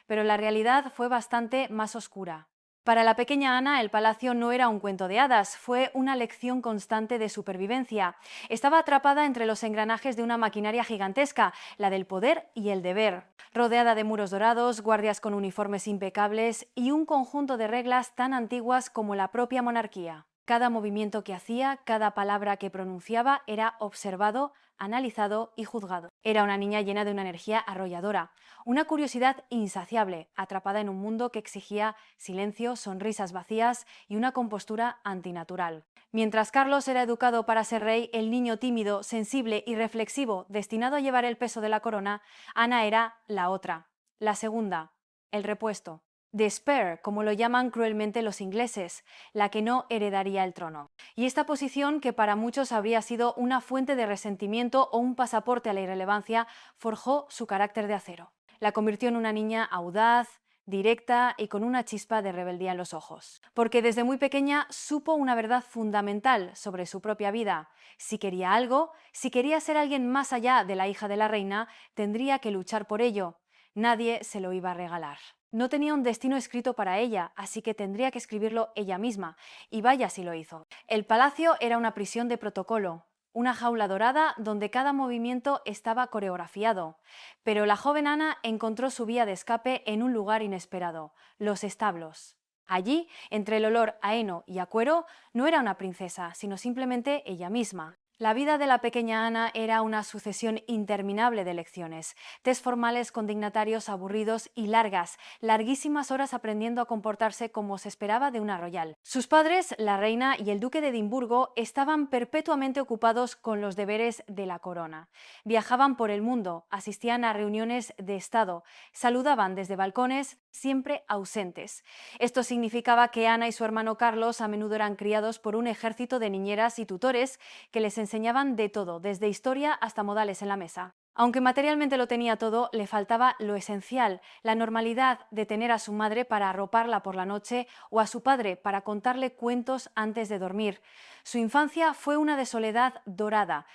Pero la realidad fue bastante más oscura. Para la pequeña Ana, el palacio no era un cuento de hadas, fue una lección constante de supervivencia. Estaba atrapada entre los engranajes de una maquinaria gigantesca, la del poder y el deber, rodeada de muros dorados, guardias con uniformes impecables y un conjunto de reglas tan antiguas como la propia monarquía. Cada movimiento que hacía, cada palabra que pronunciaba era observado, analizado y juzgado. Era una niña llena de una energía arrolladora, una curiosidad insaciable, atrapada en un mundo que exigía silencio, sonrisas vacías y una compostura antinatural. Mientras Carlos era educado para ser rey, el niño tímido, sensible y reflexivo, destinado a llevar el peso de la corona, Ana era la otra, la segunda, el repuesto. The spare, como lo llaman cruelmente los ingleses, la que no heredaría el trono. Y esta posición, que para muchos habría sido una fuente de resentimiento o un pasaporte a la irrelevancia, forjó su carácter de acero. La convirtió en una niña audaz, directa y con una chispa de rebeldía en los ojos. Porque desde muy pequeña supo una verdad fundamental sobre su propia vida: si quería algo, si quería ser alguien más allá de la hija de la reina, tendría que luchar por ello. Nadie se lo iba a regalar. No tenía un destino escrito para ella, así que tendría que escribirlo ella misma, y vaya si lo hizo. El palacio era una prisión de protocolo, una jaula dorada donde cada movimiento estaba coreografiado. Pero la joven Ana encontró su vía de escape en un lugar inesperado: los establos. Allí, entre el olor a heno y a cuero, no era una princesa, sino simplemente ella misma. La vida de la pequeña Ana era una sucesión interminable de lecciones, test formales con dignatarios aburridos y larguísimas horas aprendiendo a comportarse como se esperaba de una royal. Sus padres, la reina y el duque de Edimburgo, estaban perpetuamente ocupados con los deberes de la corona. Viajaban por el mundo, asistían a reuniones de Estado, saludaban desde balcones, siempre ausentes. Esto significaba que Ana y su hermano Carlos a menudo eran criados por un ejército de niñeras y tutores que les enseñaban de todo, desde historia hasta modales en la mesa. Aunque materialmente lo tenía todo, le faltaba lo esencial: la normalidad de tener a su madre para arroparla por la noche o a su padre para contarle cuentos antes de dormir. Su infancia fue una de soledad dorada.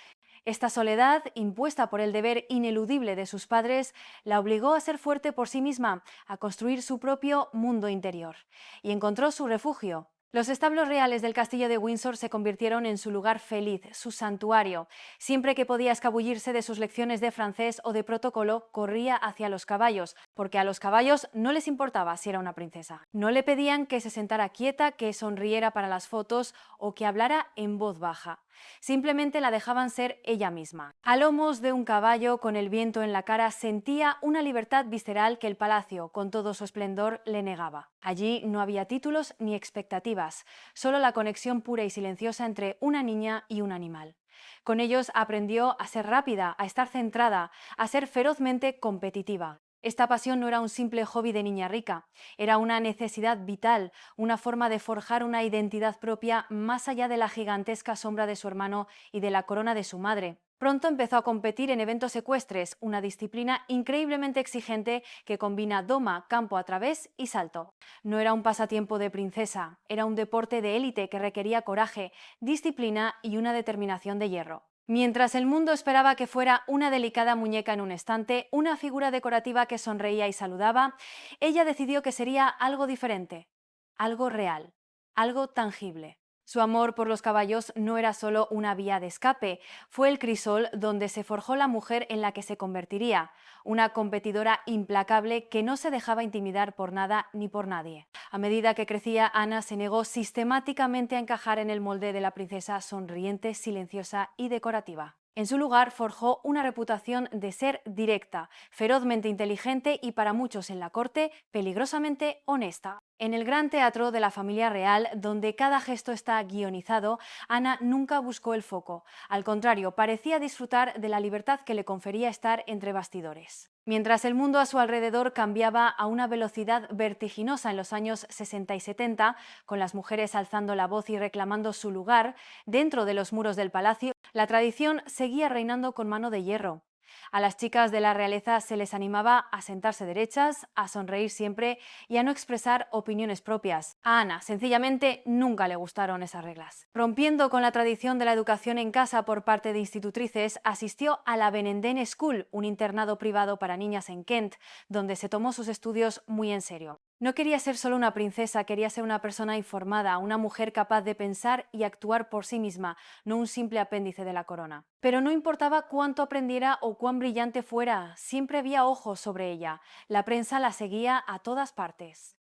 Esta soledad, impuesta por el deber ineludible de sus padres, la obligó a ser fuerte por sí misma, a construir su propio mundo interior. Y encontró su refugio. Los establos reales del castillo de Windsor se convirtieron en su lugar feliz, su santuario. Siempre que podía escabullirse de sus lecciones de francés o de protocolo, corría hacia los caballos, porque a los caballos no les importaba si era una princesa. No le pedían que se sentara quieta, que sonriera para las fotos o que hablara en voz baja. Simplemente la dejaban ser ella misma. A lomos de un caballo, con el viento en la cara, sentía una libertad visceral que el palacio, con todo su esplendor, le negaba. Allí no había títulos ni expectativas, solo la conexión pura y silenciosa entre una niña y un animal. Con ellos aprendió a ser rápida, a estar centrada, a ser ferozmente competitiva. Esta pasión no era un simple hobby de niña rica, era una necesidad vital, una forma de forjar una identidad propia más allá de la gigantesca sombra de su hermano y de la corona de su madre. Pronto empezó a competir en eventos ecuestres, una disciplina increíblemente exigente que combina doma, campo a través y salto. No era un pasatiempo de princesa, era un deporte de élite que requería coraje, disciplina y una determinación de hierro. Mientras el mundo esperaba que fuera una delicada muñeca en un estante, una figura decorativa que sonreía y saludaba, ella decidió que sería algo diferente, algo real, algo tangible. Su amor por los caballos no era solo una vía de escape, fue el crisol donde se forjó la mujer en la que se convertiría, una competidora implacable que no se dejaba intimidar por nada ni por nadie. A medida que crecía, Ana se negó sistemáticamente a encajar en el molde de la princesa sonriente, silenciosa y decorativa. En su lugar, forjó una reputación de ser directa, ferozmente inteligente y, para muchos en la corte, peligrosamente honesta. En el gran teatro de la familia real, donde cada gesto está guionizado, Ana nunca buscó el foco. Al contrario, parecía disfrutar de la libertad que le confería estar entre bastidores. Mientras el mundo a su alrededor cambiaba a una velocidad vertiginosa en los años 60 y 70, con las mujeres alzando la voz y reclamando su lugar dentro de los muros del palacio, la tradición seguía reinando con mano de hierro. A las chicas de la realeza se les animaba a sentarse derechas, a sonreír siempre y a no expresar opiniones propias. A Ana, sencillamente, nunca le gustaron esas reglas. Rompiendo con la tradición de la educación en casa por parte de institutrices, asistió a la Benenden School, un internado privado para niñas en Kent, donde se tomó sus estudios muy en serio. No quería ser solo una princesa, quería ser una persona informada, una mujer capaz de pensar y actuar por sí misma, no un simple apéndice de la corona. Pero no importaba cuánto aprendiera o cuán brillante fuera, siempre había ojos sobre ella. La prensa la seguía a todas partes.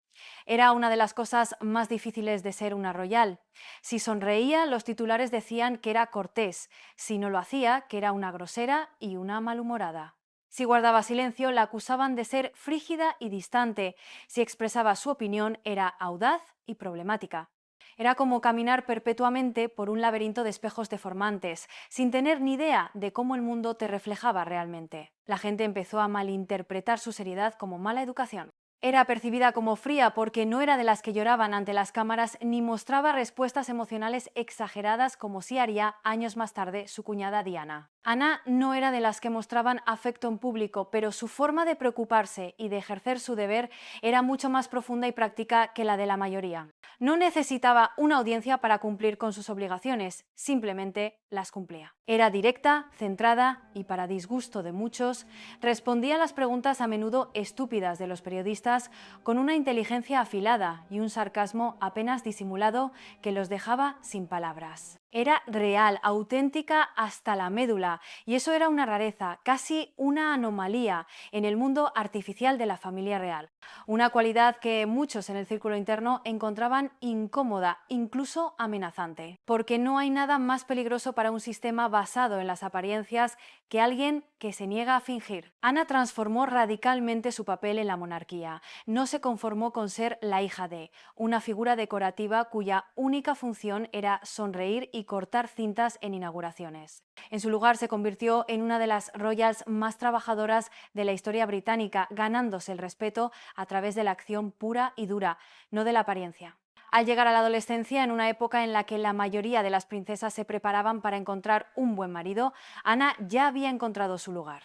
Era una de las cosas más difíciles de ser una royal. Si sonreía, los titulares decían que era cortés; si no lo hacía, que era una grosera y una malhumorada. Si guardaba silencio, la acusaban de ser frígida y distante. Si expresaba su opinión, era audaz y problemática. Era como caminar perpetuamente por un laberinto de espejos deformantes, sin tener ni idea de cómo el mundo te reflejaba realmente. La gente empezó a malinterpretar su seriedad como mala educación. Era percibida como fría porque no era de las que lloraban ante las cámaras ni mostraba respuestas emocionales exageradas como sí haría años más tarde su cuñada Diana. Ana no era de las que mostraban afecto en público, pero su forma de preocuparse y de ejercer su deber era mucho más profunda y práctica que la de la mayoría. No necesitaba una audiencia para cumplir con sus obligaciones, simplemente las cumplía. Era directa, centrada y, para disgusto de muchos, respondía a las preguntas a menudo estúpidas de los periodistas con una inteligencia afilada y un sarcasmo apenas disimulado que los dejaba sin palabras. Era real, auténtica hasta la médula, y eso era una rareza, casi una anomalía en el mundo artificial de la familia real. Una cualidad que muchos en el círculo interno encontraban incómoda, incluso amenazante. Porque no hay nada más peligroso para un sistema basado en las apariencias que alguien que se niega a fingir. Ana transformó radicalmente su papel en la monarquía. No se conformó con ser la hija de, una figura decorativa cuya única función era sonreír y cortar cintas en inauguraciones. En su lugar se convirtió en una de las royals más trabajadoras de la historia británica, ganándose el respeto a través de la acción pura y dura, no de la apariencia. Al llegar a la adolescencia, en una época en la que la mayoría de las princesas se preparaban para encontrar un buen marido, Ana ya había encontrado su lugar.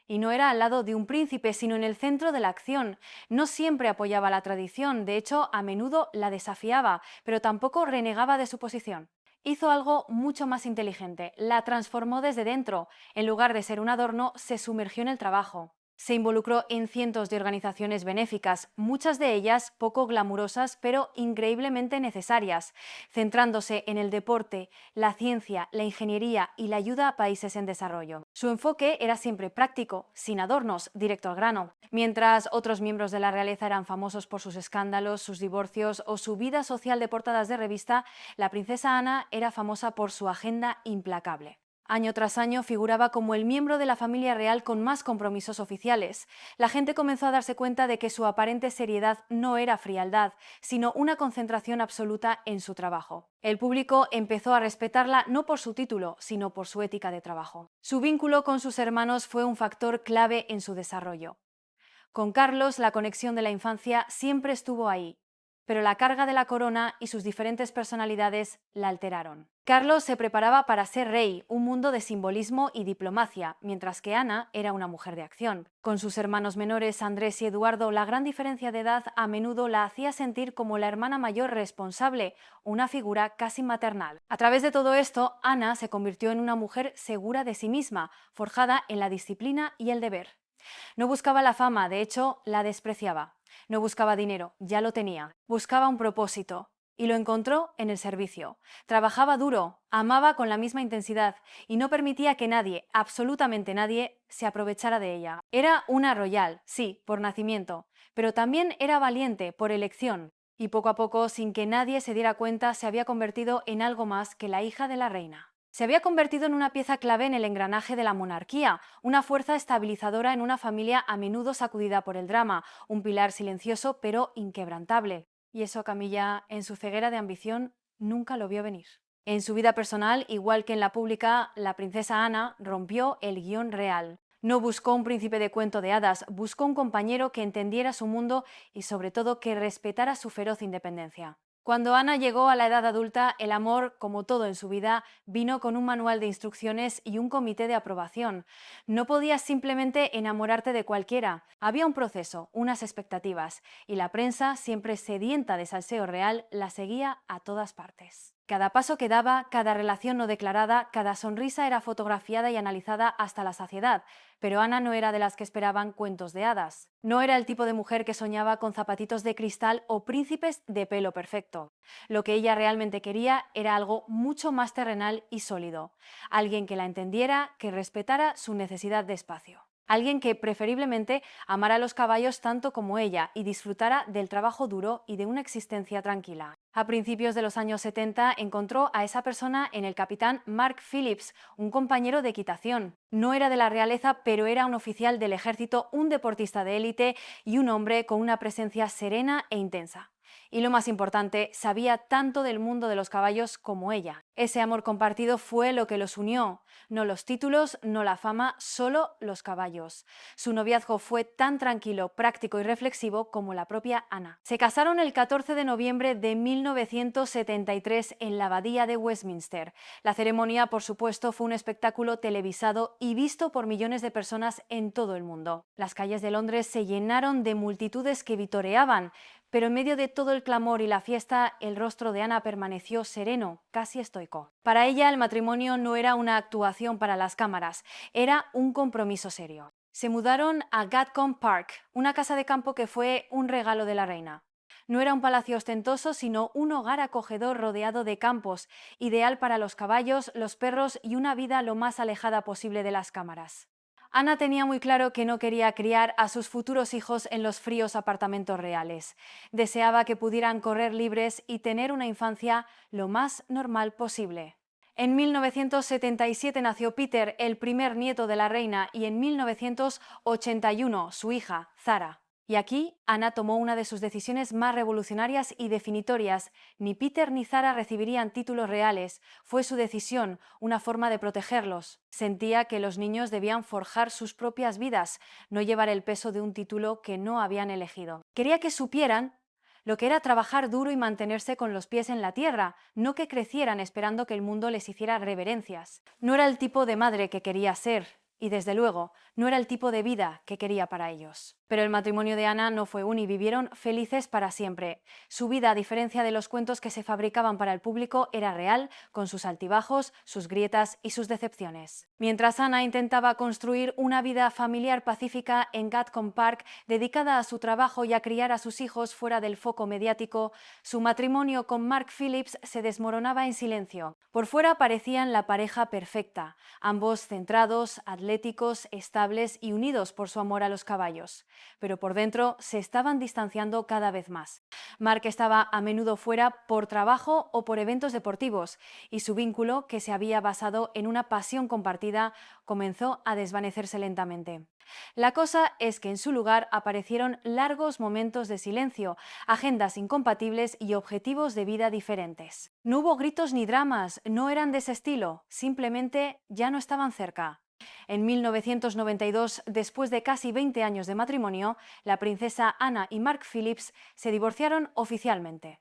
Y no era al lado de un príncipe, sino en el centro de la acción. No siempre apoyaba la tradición, de hecho, a menudo la desafiaba, pero tampoco renegaba de su posición. Hizo algo mucho más inteligente, la transformó desde dentro. En lugar de ser un adorno, se sumergió en el trabajo. Se involucró en cientos de organizaciones benéficas, muchas de ellas poco glamurosas pero increíblemente necesarias, centrándose en el deporte, la ciencia, la ingeniería y la ayuda a países en desarrollo. Su enfoque era siempre práctico, sin adornos, directo al grano. Mientras otros miembros de la realeza eran famosos por sus escándalos, sus divorcios o su vida social de portadas de revista, la princesa Ana era famosa por su agenda implacable. Año tras año figuraba como el miembro de la familia real con más compromisos oficiales. La gente comenzó a darse cuenta de que su aparente seriedad no era frialdad, sino una concentración absoluta en su trabajo. El público empezó a respetarla no por su título, sino por su ética de trabajo. Su vínculo con sus hermanos fue un factor clave en su desarrollo. Con Carlos, la conexión de la infancia siempre estuvo ahí, pero la carga de la corona y sus diferentes personalidades la alteraron. Carlos se preparaba para ser rey, un mundo de simbolismo y diplomacia, mientras que Ana era una mujer de acción. Con sus hermanos menores Andrés y Eduardo, la gran diferencia de edad a menudo la hacía sentir como la hermana mayor responsable, una figura casi maternal. A través de todo esto, Ana se convirtió en una mujer segura de sí misma, forjada en la disciplina y el deber. No buscaba la fama, de hecho, la despreciaba. No buscaba dinero, ya lo tenía. Buscaba un propósito. Y lo encontró en el servicio. Trabajaba duro, amaba con la misma intensidad y no permitía que nadie, absolutamente nadie, se aprovechara de ella. Era una royal, sí, por nacimiento, pero también era valiente por elección. Y poco a poco, sin que nadie se diera cuenta, se había convertido en algo más que la hija de la reina. Se había convertido en una pieza clave en el engranaje de la monarquía, una fuerza estabilizadora en una familia a menudo sacudida por el drama, un pilar silencioso pero inquebrantable. Y eso Camilla, en su ceguera de ambición, nunca lo vio venir. En su vida personal, igual que en la pública, la princesa Ana rompió el guión real. No buscó un príncipe de cuento de hadas, buscó un compañero que entendiera su mundo y sobre todo que respetara su feroz independencia. Cuando Ana llegó a la edad adulta, el amor, como todo en su vida, vino con un manual de instrucciones y un comité de aprobación. No podías simplemente enamorarte de cualquiera. Había un proceso, unas expectativas, y la prensa, siempre sedienta de salseo real, la seguía a todas partes. Cada paso que daba, cada relación no declarada, cada sonrisa era fotografiada y analizada hasta la saciedad, pero Ana no era de las que esperaban cuentos de hadas. No era el tipo de mujer que soñaba con zapatitos de cristal o príncipes de pelo perfecto. Lo que ella realmente quería era algo mucho más terrenal y sólido. Alguien que la entendiera, que respetara su necesidad de espacio. Alguien que preferiblemente amara a los caballos tanto como ella y disfrutara del trabajo duro y de una existencia tranquila. A principios de los años 70 encontró a esa persona en el capitán Mark Phillips, un compañero de equitación. No era de la realeza, pero era un oficial del ejército, un deportista de élite y un hombre con una presencia serena e intensa. Y lo más importante, sabía tanto del mundo de los caballos como ella. Ese amor compartido fue lo que los unió. No los títulos, no la fama, solo los caballos. Su noviazgo fue tan tranquilo, práctico y reflexivo como la propia Ana. Se casaron el 14 de noviembre de 1973 en la Abadía de Westminster. La ceremonia, por supuesto, fue un espectáculo televisado y visto por millones de personas en todo el mundo. Las calles de Londres se llenaron de multitudes que vitoreaban, pero en medio de todo el clamor y la fiesta, el rostro de Ana permaneció sereno, casi estoico. Para ella, el matrimonio no era una actuación para las cámaras, era un compromiso serio. Se mudaron a Gatcombe Park, una casa de campo que fue un regalo de la reina. No era un palacio ostentoso, sino un hogar acogedor rodeado de campos, ideal para los caballos, los perros y una vida lo más alejada posible de las cámaras. Ana tenía muy claro que no quería criar a sus futuros hijos en los fríos apartamentos reales. Deseaba que pudieran correr libres y tener una infancia lo más normal posible. En 1977 nació Peter, el primer nieto de la reina, y en 1981 su hija, Zara. Y aquí Ana tomó una de sus decisiones más revolucionarias y definitorias. Ni Peter ni Zara recibirían títulos reales. Fue su decisión, una forma de protegerlos. Sentía que los niños debían forjar sus propias vidas, no llevar el peso de un título que no habían elegido. Quería que supieran lo que era trabajar duro y mantenerse con los pies en la tierra, no que crecieran esperando que el mundo les hiciera reverencias. No era el tipo de madre que quería ser. Y desde luego, no era el tipo de vida que quería para ellos. Pero el matrimonio de Ana no fue y vivieron felices para siempre. Su vida, a diferencia de los cuentos que se fabricaban para el público, era real, con sus altibajos, sus grietas y sus decepciones. Mientras Ana intentaba construir una vida familiar pacífica en Gatcombe Park, dedicada a su trabajo y a criar a sus hijos fuera del foco mediático, su matrimonio con Mark Phillips se desmoronaba en silencio. Por fuera parecían la pareja perfecta, ambos centrados, atléticos, estables y unidos por su amor a los caballos. Pero por dentro se estaban distanciando cada vez más. Mark estaba a menudo fuera por trabajo o por eventos deportivos, y su vínculo, que se había basado en una pasión compartida, comenzó a desvanecerse lentamente. La cosa es que en su lugar aparecieron largos momentos de silencio, agendas incompatibles y objetivos de vida diferentes. No hubo gritos ni dramas, no eran de ese estilo, simplemente ya no estaban cerca. En 1992, después de casi 20 años de matrimonio, la princesa Anna y Mark Phillips se divorciaron oficialmente.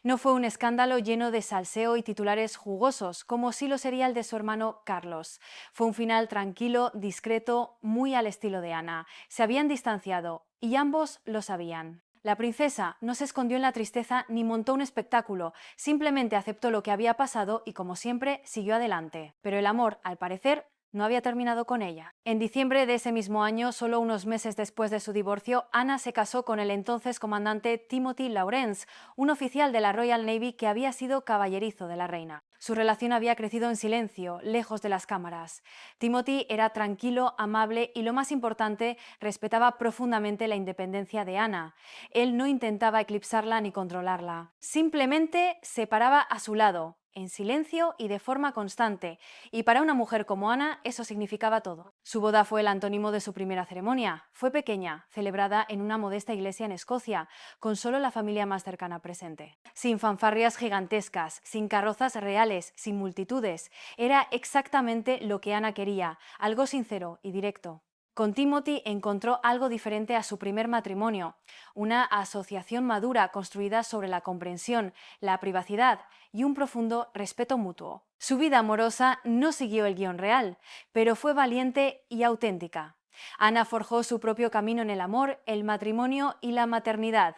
No fue un escándalo lleno de salseo y titulares jugosos, como sí lo sería el de su hermano Carlos. Fue un final tranquilo, discreto, muy al estilo de Ana. Se habían distanciado, y ambos lo sabían. La princesa no se escondió en la tristeza ni montó un espectáculo, simplemente aceptó lo que había pasado y, como siempre, siguió adelante. Pero el amor, al parecer, no había terminado con ella. En diciembre de ese mismo año, solo unos meses después de su divorcio, Anna se casó con el entonces comandante Timothy Lawrence, un oficial de la Royal Navy que había sido caballerizo de la reina. Su relación había crecido en silencio, lejos de las cámaras. Timothy era tranquilo, amable y, lo más importante, respetaba profundamente la independencia de Anna. Él no intentaba eclipsarla ni controlarla. Simplemente se paraba a su lado, en silencio y de forma constante, y para una mujer como Ana eso significaba todo. Su boda fue el antónimo de su primera ceremonia. Fue pequeña, celebrada en una modesta iglesia en Escocia, con solo la familia más cercana presente. Sin fanfarrias gigantescas, sin carrozas reales, sin multitudes. Era exactamente lo que Ana quería, algo sincero y directo. Con Timothy encontró algo diferente a su primer matrimonio, una asociación madura construida sobre la comprensión, la privacidad y un profundo respeto mutuo. Su vida amorosa no siguió el guión real, pero fue valiente y auténtica. Ana forjó su propio camino en el amor, el matrimonio y la maternidad.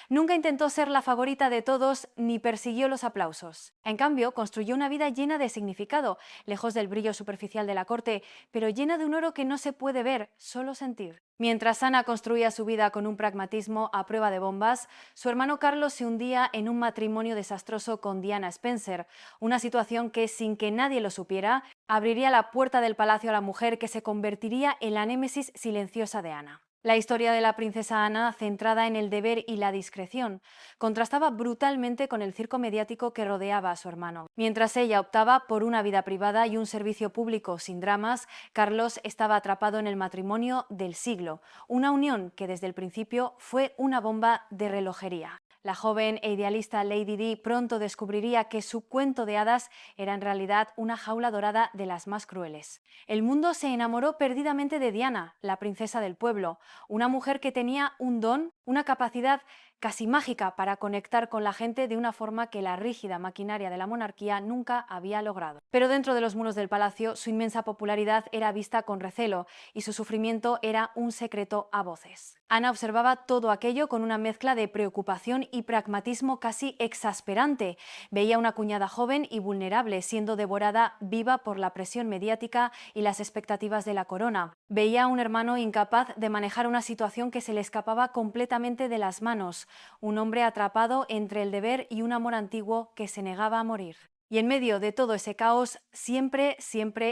Nunca intentó ser la favorita de todos ni persiguió los aplausos. En cambio, construyó una vida llena de significado, lejos del brillo superficial de la corte, pero llena de un oro que no se puede ver, solo sentir. Mientras Ana construía su vida con un pragmatismo a prueba de bombas, su hermano Carlos se hundía en un matrimonio desastroso con Diana Spencer, una situación que, sin que nadie lo supiera, abriría la puerta del palacio a la mujer que se convertiría en la némesis silenciosa de Ana. La historia de la princesa Ana, centrada en el deber y la discreción, contrastaba brutalmente con el circo mediático que rodeaba a su hermano. Mientras ella optaba por una vida privada y un servicio público sin dramas, Carlos estaba atrapado en el matrimonio del siglo, una unión que desde el principio fue una bomba de relojería. La joven e idealista Lady Di pronto descubriría que su cuento de hadas era en realidad una jaula dorada de las más crueles. El mundo se enamoró perdidamente de Diana, la princesa del pueblo, una mujer que tenía un don, una capacidad casi mágica para conectar con la gente de una forma que la rígida maquinaria de la monarquía nunca había logrado. Pero dentro de los muros del palacio, su inmensa popularidad era vista con recelo y su sufrimiento era un secreto a voces. Ana observaba todo aquello con una mezcla de preocupación y pragmatismo casi exasperante. Veía una cuñada joven y vulnerable siendo devorada viva por la presión mediática y las expectativas de la corona. Veía a un hermano incapaz de manejar una situación que se le escapaba completamente de las manos, un hombre atrapado entre el deber y un amor antiguo que se negaba a morir. Y en medio de todo ese caos, siempre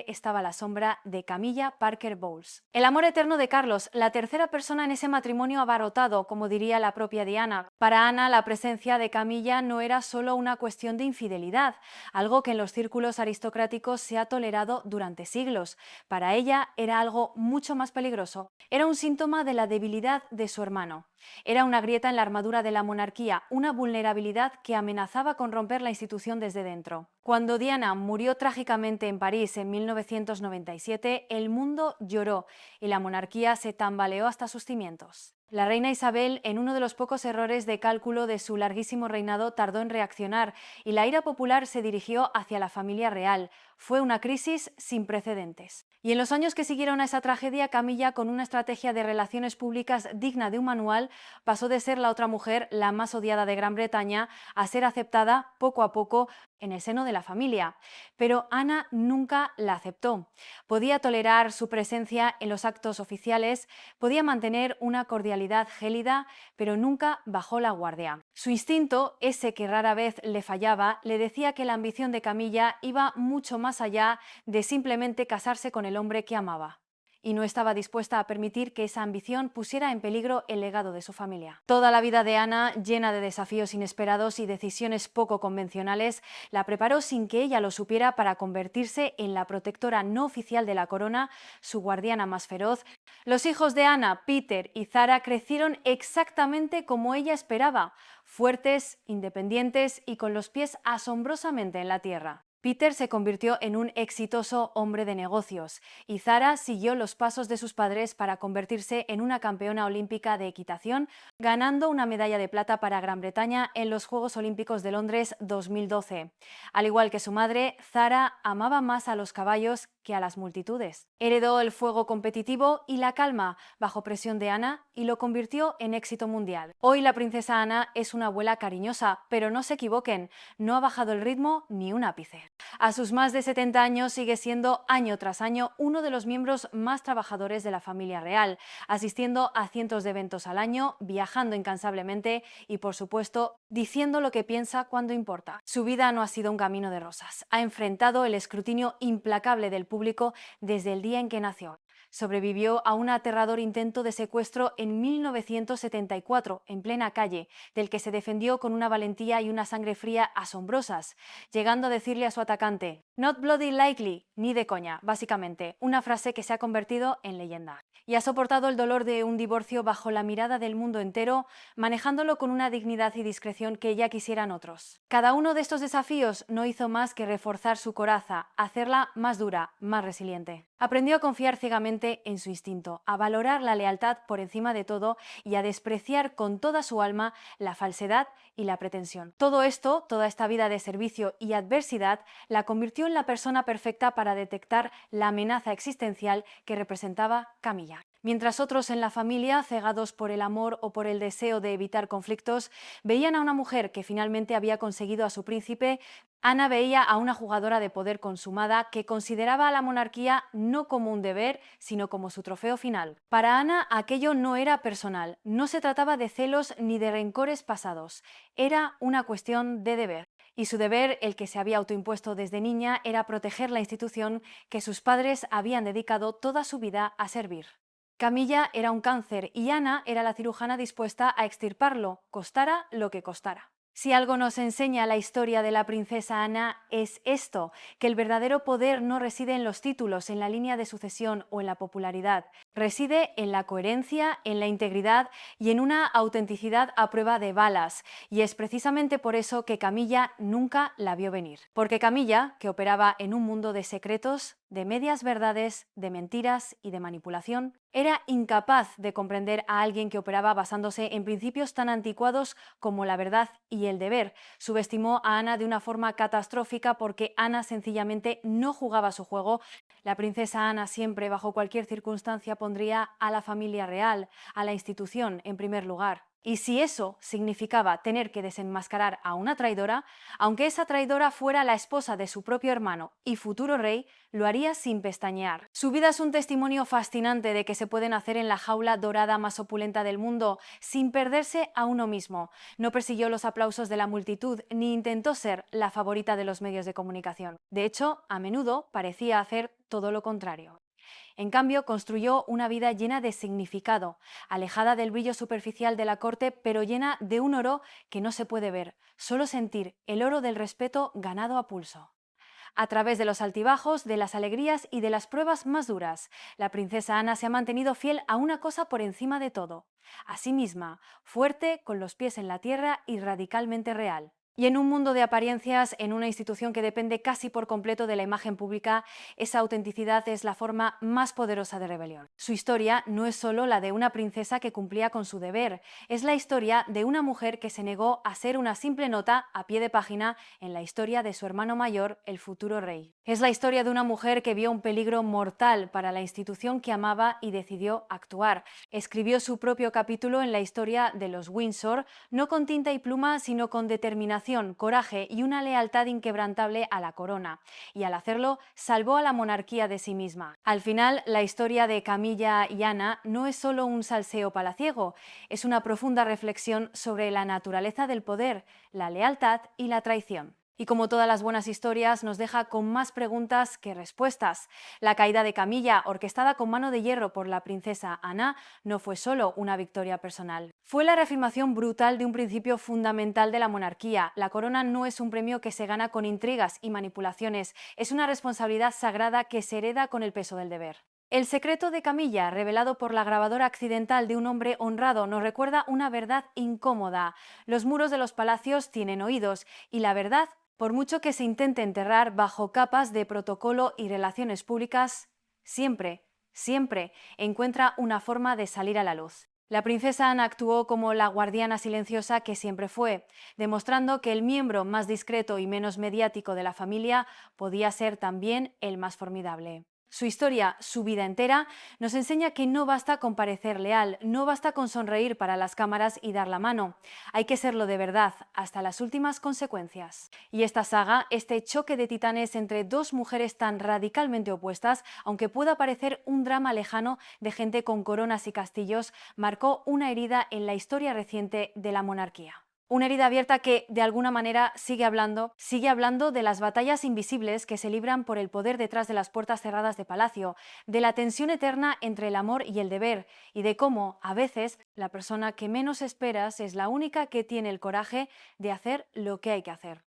estaba la sombra de Camilla Parker Bowles. El amor eterno de Carlos, la tercera persona en ese matrimonio abarrotado, como diría la propia Diana. Para Ana, la presencia de Camilla no era solo una cuestión de infidelidad, algo que en los círculos aristocráticos se ha tolerado durante siglos. Para ella era algo mucho más peligroso. Era un síntoma de la debilidad de su hermano. Era una grieta en la armadura de la monarquía, una vulnerabilidad que amenazaba con romper la institución desde dentro. Cuando Diana murió trágicamente en París en 1997, el mundo lloró y la monarquía se tambaleó hasta sus cimientos. La reina Isabel, en uno de los pocos errores de cálculo de su larguísimo reinado, tardó en reaccionar y la ira popular se dirigió hacia la familia real. Fue una crisis sin precedentes. Y en los años que siguieron a esa tragedia, Camilla, con una estrategia de relaciones públicas digna de un manual, pasó de ser la otra mujer, la más odiada de Gran Bretaña, a ser aceptada poco a poco en el seno de la familia. Pero Ana nunca la aceptó. Podía tolerar su presencia en los actos oficiales, podía mantener una cordialidad gélida, pero nunca bajó la guardia. Su instinto, ese que rara vez le fallaba, le decía que la ambición de Camilla iba mucho más allá de simplemente casarse con el hombre que amaba. Y no estaba dispuesta a permitir que esa ambición pusiera en peligro el legado de su familia. Toda la vida de Ana, llena de desafíos inesperados y decisiones poco convencionales, la preparó sin que ella lo supiera para convertirse en la protectora no oficial de la corona, su guardiana más feroz. Los hijos de Ana, Peter y Zara, crecieron exactamente como ella esperaba, fuertes, independientes y con los pies asombrosamente en la tierra. Peter se convirtió en un exitoso hombre de negocios y Zara siguió los pasos de sus padres para convertirse en una campeona olímpica de equitación, ganando una medalla de plata para Gran Bretaña en los Juegos Olímpicos de Londres 2012. Al igual que su madre, Zara amaba más a los caballos que a las multitudes. Heredó el fuego competitivo y la calma bajo presión de Ana y lo convirtió en éxito mundial. Hoy la princesa Ana es una abuela cariñosa, pero no se equivoquen, no ha bajado el ritmo ni un ápice. A sus más de 70 años sigue siendo año tras año uno de los miembros más trabajadores de la familia real, asistiendo a cientos de eventos al año, viajando incansablemente y, por supuesto, diciendo lo que piensa cuando importa. Su vida no ha sido un camino de rosas. Ha enfrentado el escrutinio implacable del público desde el día en que nació. Sobrevivió a un aterrador intento de secuestro en 1974, en plena calle, del que se defendió con una valentía y una sangre fría asombrosas, llegando a decirle a su atacante, "Not bloody likely", ni de coña, básicamente, una frase que se ha convertido en leyenda. Y ha soportado el dolor de un divorcio bajo la mirada del mundo entero, manejándolo con una dignidad y discreción que ya quisieran otros. Cada uno de estos desafíos no hizo más que reforzar su coraza, hacerla más dura, más resiliente. Aprendió a confiar ciegamente en su instinto, a valorar la lealtad por encima de todo y a despreciar con toda su alma la falsedad y la pretensión. Todo esto, toda esta vida de servicio y adversidad, la convirtió en la persona perfecta para detectar la amenaza existencial que representaba Camilla. Mientras otros en la familia, cegados por el amor o por el deseo de evitar conflictos, veían a una mujer que finalmente había conseguido a su príncipe, Ana veía a una jugadora de poder consumada que consideraba a la monarquía no como un deber, sino como su trofeo final. Para Ana aquello no era personal, no se trataba de celos ni de rencores pasados, era una cuestión de deber. Y su deber, el que se había autoimpuesto desde niña, era proteger la institución que sus padres habían dedicado toda su vida a servir. Camilla era un cáncer y Ana era la cirujana dispuesta a extirparlo, costara lo que costara. Si algo nos enseña la historia de la princesa Ana es esto, que el verdadero poder no reside en los títulos, en la línea de sucesión o en la popularidad, reside en la coherencia, en la integridad y en una autenticidad a prueba de balas, y es precisamente por eso que Camilla nunca la vio venir. Porque Camilla, que operaba en un mundo de secretos, de medias verdades, de mentiras y de manipulación, era incapaz de comprender a alguien que operaba basándose en principios tan anticuados como la verdad y el deber. Subestimó a Ana de una forma catastrófica porque Ana sencillamente no jugaba su juego. La princesa Ana siempre, bajo cualquier circunstancia, pondría a la familia real, a la institución, en primer lugar. Y si eso significaba tener que desenmascarar a una traidora, aunque esa traidora fuera la esposa de su propio hermano y futuro rey, lo haría sin pestañear. Su vida es un testimonio fascinante de que se puede nacer en la jaula dorada más opulenta del mundo sin perderse a uno mismo. No persiguió los aplausos de la multitud ni intentó ser la favorita de los medios de comunicación. De hecho, a menudo parecía hacer todo lo contrario. En cambio, construyó una vida llena de significado, alejada del brillo superficial de la corte, pero llena de un oro que no se puede ver, solo sentir el oro del respeto ganado a pulso. A través de los altibajos, de las alegrías y de las pruebas más duras, la princesa Ana se ha mantenido fiel a una cosa por encima de todo, a sí misma, fuerte, con los pies en la tierra y radicalmente real. Y en un mundo de apariencias, en una institución que depende casi por completo de la imagen pública, esa autenticidad es la forma más poderosa de rebelión. Su historia no es solo la de una princesa que cumplía con su deber, es la historia de una mujer que se negó a ser una simple nota a pie de página en la historia de su hermano mayor, el futuro rey. Es la historia de una mujer que vio un peligro mortal para la institución que amaba y decidió actuar. Escribió su propio capítulo en la historia de los Windsor, no con tinta y pluma, sino con determinación, coraje y una lealtad inquebrantable a la corona, y al hacerlo salvó a la monarquía de sí misma. Al final, la historia de Camilla y Ana no es solo un salseo palaciego, es una profunda reflexión sobre la naturaleza del poder, la lealtad y la traición. Y como todas las buenas historias, nos deja con más preguntas que respuestas. La caída de Camilla, orquestada con mano de hierro por la princesa Ana, no fue solo una victoria personal. Fue la reafirmación brutal de un principio fundamental de la monarquía. La corona no es un premio que se gana con intrigas y manipulaciones, es una responsabilidad sagrada que se hereda con el peso del deber. El secreto de Camilla, revelado por la grabadora accidental de un hombre honrado, nos recuerda una verdad incómoda. Los muros de los palacios tienen oídos y la verdad Por mucho que se intente enterrar bajo capas de protocolo y relaciones públicas, siempre, siempre encuentra una forma de salir a la luz. La princesa Ana actuó como la guardiana silenciosa que siempre fue, demostrando que el miembro más discreto y menos mediático de la familia podía ser también el más formidable. Su historia, su vida entera, nos enseña que no basta con parecer leal, no basta con sonreír para las cámaras y dar la mano. Hay que serlo de verdad, hasta las últimas consecuencias. Y esta saga, este choque de titanes entre dos mujeres tan radicalmente opuestas, aunque pueda parecer un drama lejano de gente con coronas y castillos, marcó una herida en la historia reciente de la monarquía. Una herida abierta que, de alguna manera, sigue hablando de las batallas invisibles que se libran por el poder detrás de las puertas cerradas de palacio, de la tensión eterna entre el amor y el deber, y de cómo, a veces, la persona que menos esperas es la única que tiene el coraje de hacer lo que hay que hacer.